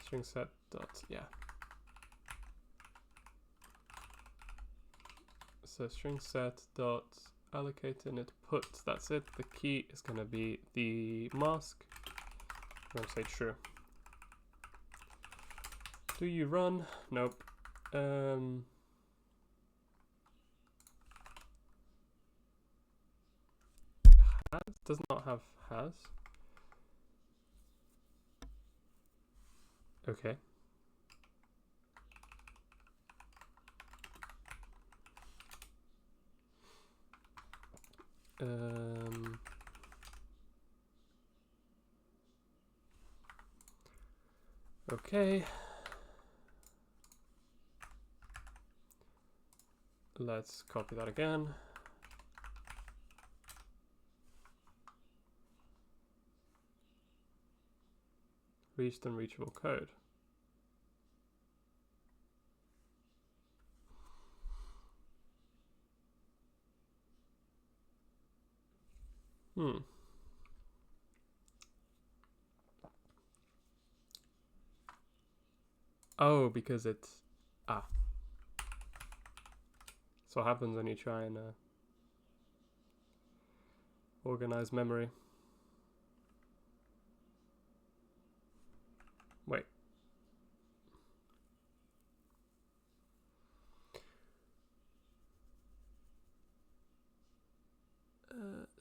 string set dot, yeah. So string set dot allocate init put, that's it. The key is going to be the mask. I'm going to say true. Do you run? Nope. Has does not have has. Okay. Okay. Let's copy that again. Reached unreachable code. Oh, because it's so what happens when you try and organize memory. Wait.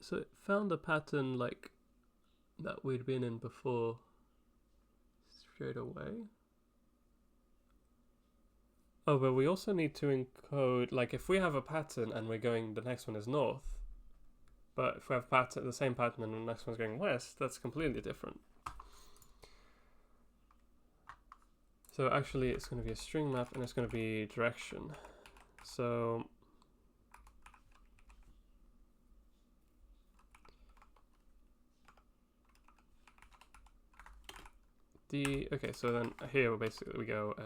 So it found a pattern like that we'd been in before straight away. Oh, but we also need to encode, like if we have a pattern and we're going, the next one is north, but if we have the same pattern and the next one's going west, that's completely different. So actually it's going to be a string map and it's going to be direction. So okay, so then here we basically we go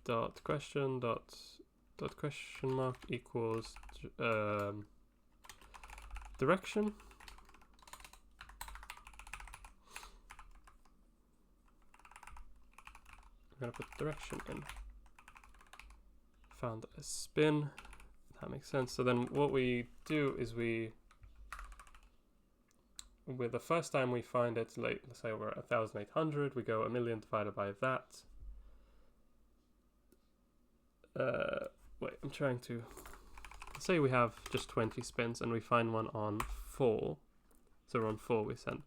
dot question dot question mark equals direction. I'm gonna put direction in. Found a spin. That makes sense. So then what we do is with the first time we find it, like let's say we're at 1800, we go 1,000,000 divided by that. Wait, I'm trying to say we have just 20 spins and we find one on 4. So we're on 4 we send.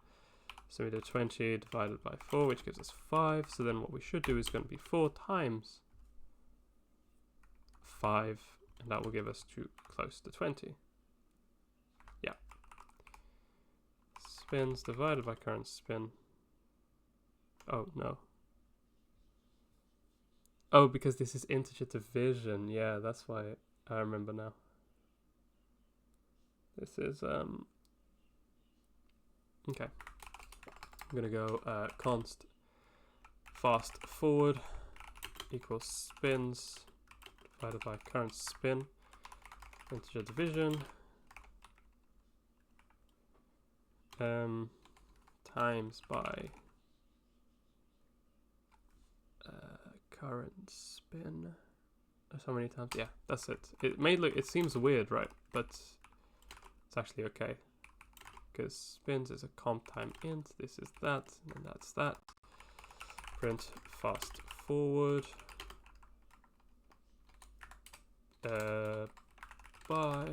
So we do 20 divided by 4, which gives us 5. So then what we should do is going to be 4 times 5, and that will give us close to 20. Yeah. Spins divided by current spin. Oh, no. Oh, because this is integer division. Yeah, that's why I remember now. This is, okay. I'm gonna go const fast forward equals spins divided by current spin, integer division, times by current spin. So many times, yeah, that's it. It seems weird, right? But it's actually okay, because spins is a comp time int. This is that, and that's that. Print fast forward by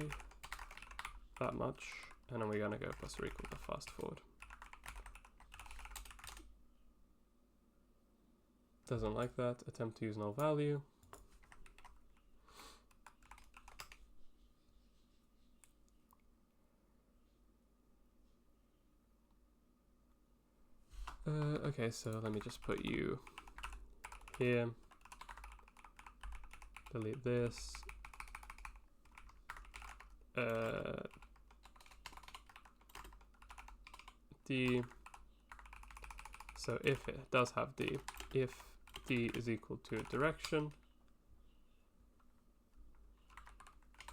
that much, and then we're gonna go plus or equal to fast forward. doesn't like that. Attempt to use null value. Okay, so let me just put you here. Delete this. D. So if it does have D, if D is equal to a direction,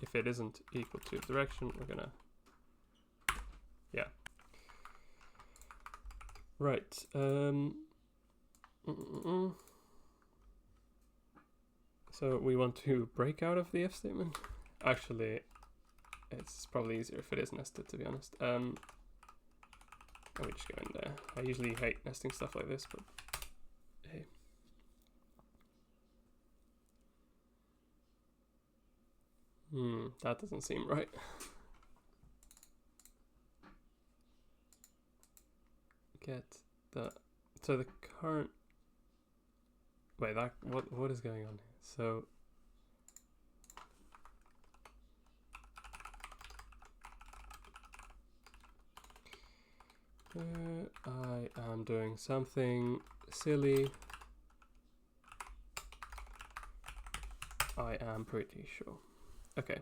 if it isn't equal to a direction, we're gonna, yeah. Right. So we want to break out of the if statement. Actually, it's probably easier if it is nested, to be honest. Let me just go in there. I usually hate nesting stuff like this, but hey. That doesn't seem right. Get the, so the current, wait, that, what is going on here? So I am doing something silly. I am pretty sure. Okay.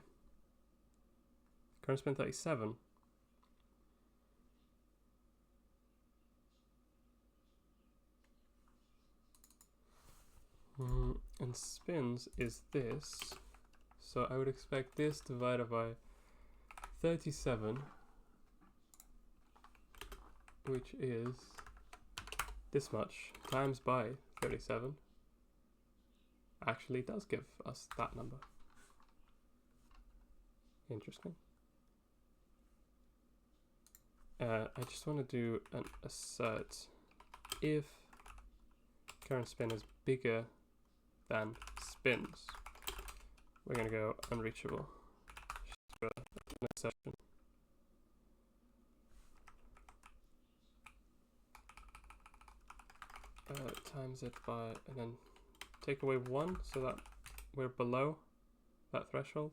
Current spin 37. And spins is this. So I would expect this divided by 37, which is this much, times by 37, actually does give us that number. Interesting. I just want to do an assert. If current spin is bigger than spins, we're going to go unreachable. Just do an assertion. Times it by, and then take away 1 so that we're below that threshold.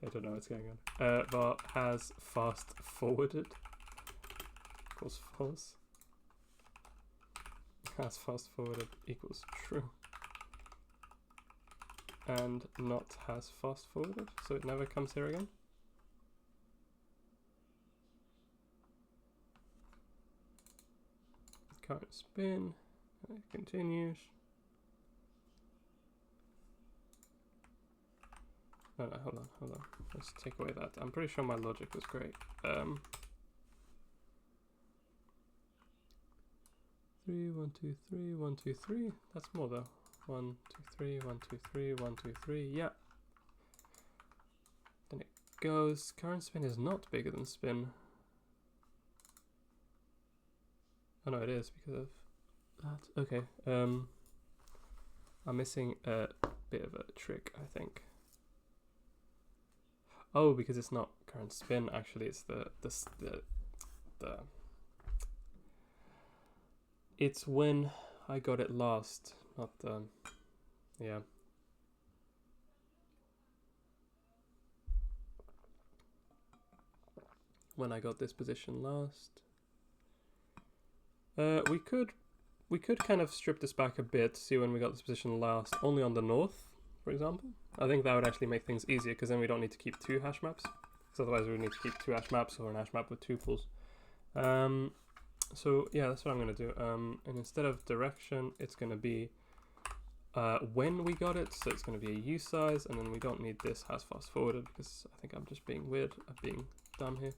I don't know what's going on. But has fast forwarded equals false. Has fast forwarded equals true. And not has fast forwarded, so it never comes here again. Current spin, and it continues. No, hold on. Let's take away that. I'm pretty sure my logic was great. 3, 1, 2, 3, 1, 2, 3. That's more though. 1, 2, 3, 1, 2, 3, 1, 2, 3. Yeah. Then it goes. Current spin is not bigger than spin. Oh no, it is because of that. Okay. I'm missing a bit of a trick, I think. Oh, because it's not current spin. Actually, it's the it's when I got it last, not the, yeah. When I got this position last. We could kind of strip this back a bit, see when we got this position last, only on the north, for example. I think that would actually make things easier, because then we don't need to keep 2 hash maps. Because otherwise we would need to keep 2 hash maps, or an hash map with 2 pools. So yeah, that's what I'm going to do. And instead of direction, it's going to be when we got it. So it's going to be a U size, and then we don't need this has fast forwarded, because I think I'm just being weird. I'm being dumb here.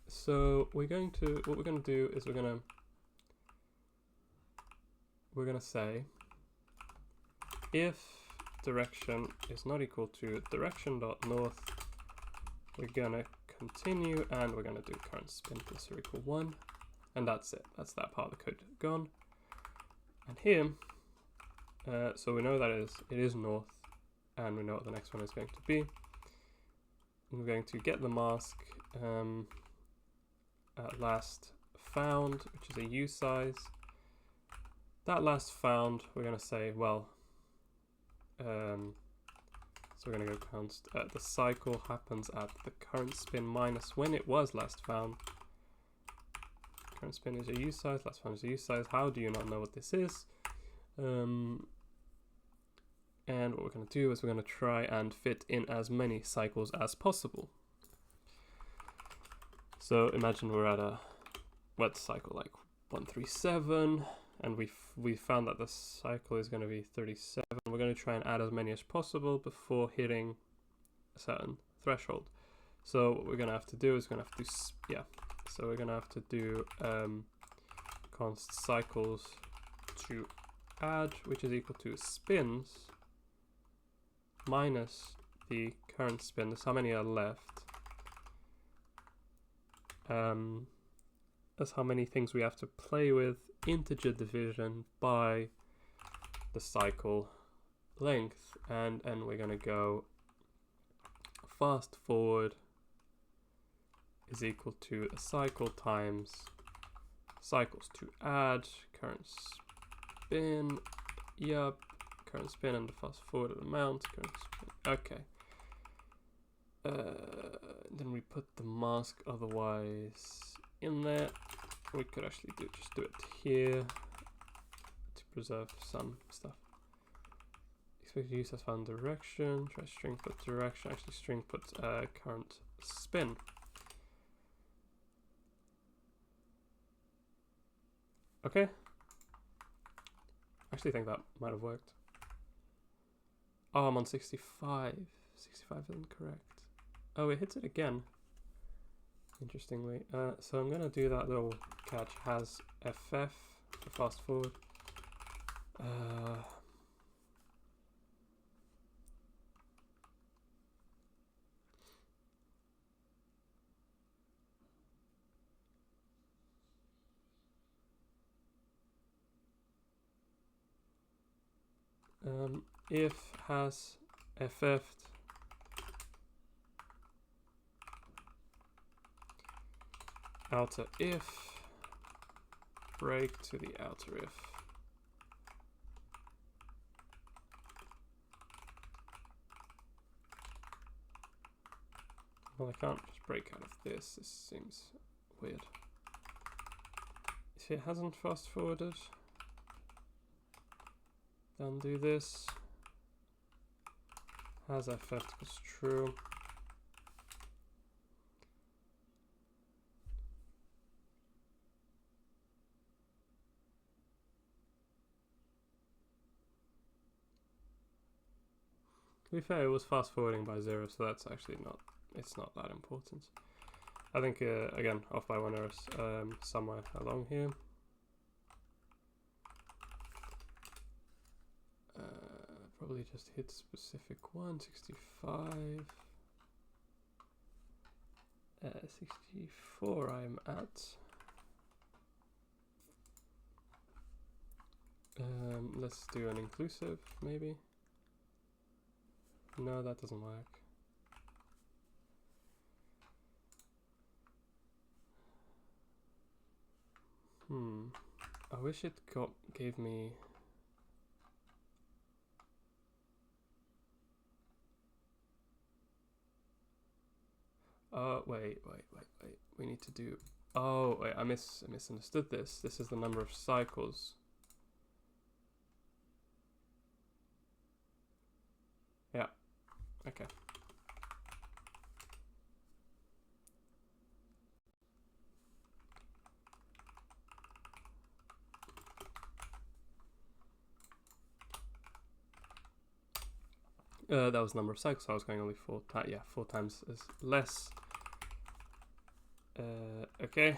So what we're going to do is we're going to say if direction is not equal to direction.north, we're gonna continue and we're gonna do current spin plus or equal 1. And that's it. That's that part of the code gone. And here, so we know that it is north, and we know what the next one is going to be. And we're going to get the mask at last found, which is a U size. That last found, we're going to say, well, so we're going to go const. The cycle happens at the current spin minus when it was last found. Current spin is a U size, last found is a U size. How do you not know what this is? And what we're going to do is we're going to try and fit in as many cycles as possible. So imagine we're at a wet cycle like 137, and we found that the cycle is going to be 37. We're going to try and add as many as possible before hitting a certain threshold. So what we're going to have to do is we're going to have to so we're going to have to do const cycles to add, which is equal to spins minus the current spin. That's how many are left. That's how many things we have to play with. Integer division by the cycle length, and we're going to go fast forward is equal to a cycle times cycles to add current spin, current spin and the fast forwarded amount, current spin, okay. Then we put the mask otherwise in there. We could actually just do it here to preserve some stuff. Expected use as found direction, try string put direction, actually string put current spin. Okay. I actually think that might have worked. Oh, I'm on 65. 65 isn't correct. Oh, it hits it again. Interestingly. So I'm going to do that little catch has FF to fast forward. If has FF'd outer if break to the outer if. Well, I can't just break out of this. This seems weird. If it hasn't fast forwarded, then do this. Has FF equals true. To be fair, it was fast forwarding by 0, so that's actually it's not that important. I think, again, off by 1 error somewhere along here. Probably just hit specific one, 65. 64 I'm at. Let's do an inclusive, maybe. No, that doesn't work. I wish it gave me. Wait. We need to do. Oh, wait. I misunderstood this. This is the number of cycles. Yeah. Okay. That was the number of cycles. So I was going only 4 times. Yeah, 4 times is less. Okay.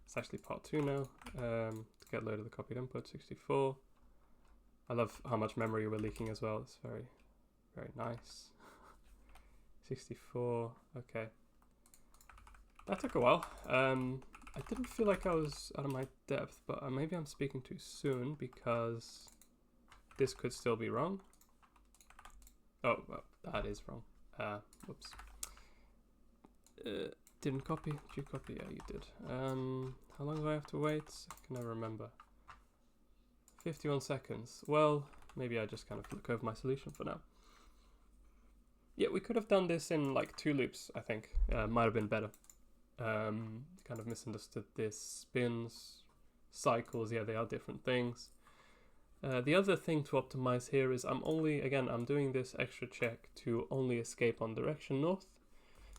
It's actually part 2 now. to get load of the copied input. 64. I love how much memory we're leaking as well. It's very, very nice. 64. Okay. That took a while. I didn't feel like I was out of my depth, but maybe I'm speaking too soon because this could still be wrong. Oh, well, that is wrong. Whoops. Didn't copy. Did you copy? Yeah, you did. How long do I have to wait? I can never remember. 51 seconds. Well, maybe I just kind of look over my solution for now. Yeah, we could have done this in like 2 loops, I think. Might have been better. Kind of misunderstood this. Spins, cycles, yeah, they are different things. The other thing to optimize here is I'm doing this extra check to only escape on direction north.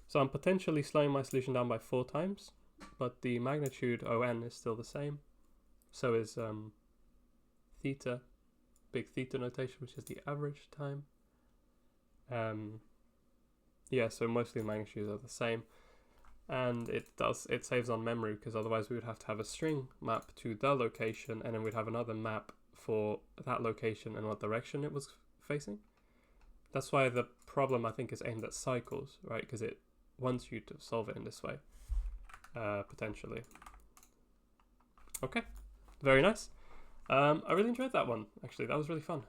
So I'm potentially slowing my solution down by 4 times, but the magnitude ON is still the same. So is theta, big theta notation, which is the average time. Yeah, so mostly the magnitudes are the same. And it saves on memory, because otherwise we would have to have a string map to the location, and then we'd have another map for that location and what direction it was facing. That's why the problem, I think, is aimed at cycles, right? Because it wants you to solve it in this way, potentially. Okay, very nice. I really enjoyed that one, actually. That was really fun.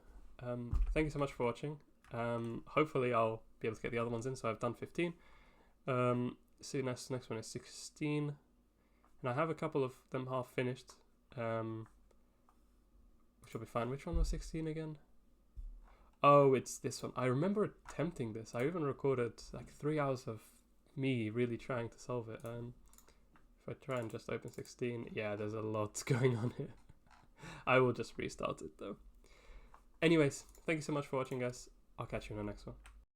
Thank you so much for watching. Hopefully I'll be able to get the other ones in, so I've done 15. See, next one is 16, and I have a couple of them half finished, which will be fine. Which one was 16 again? Oh, it's this one. I remember attempting this. I even recorded like 3 hours of me really trying to solve it. If I try and just open 16, yeah, there's a lot going on here. I will just restart it though. Anyways, thank you so much for watching, guys. I'll catch you in the next one.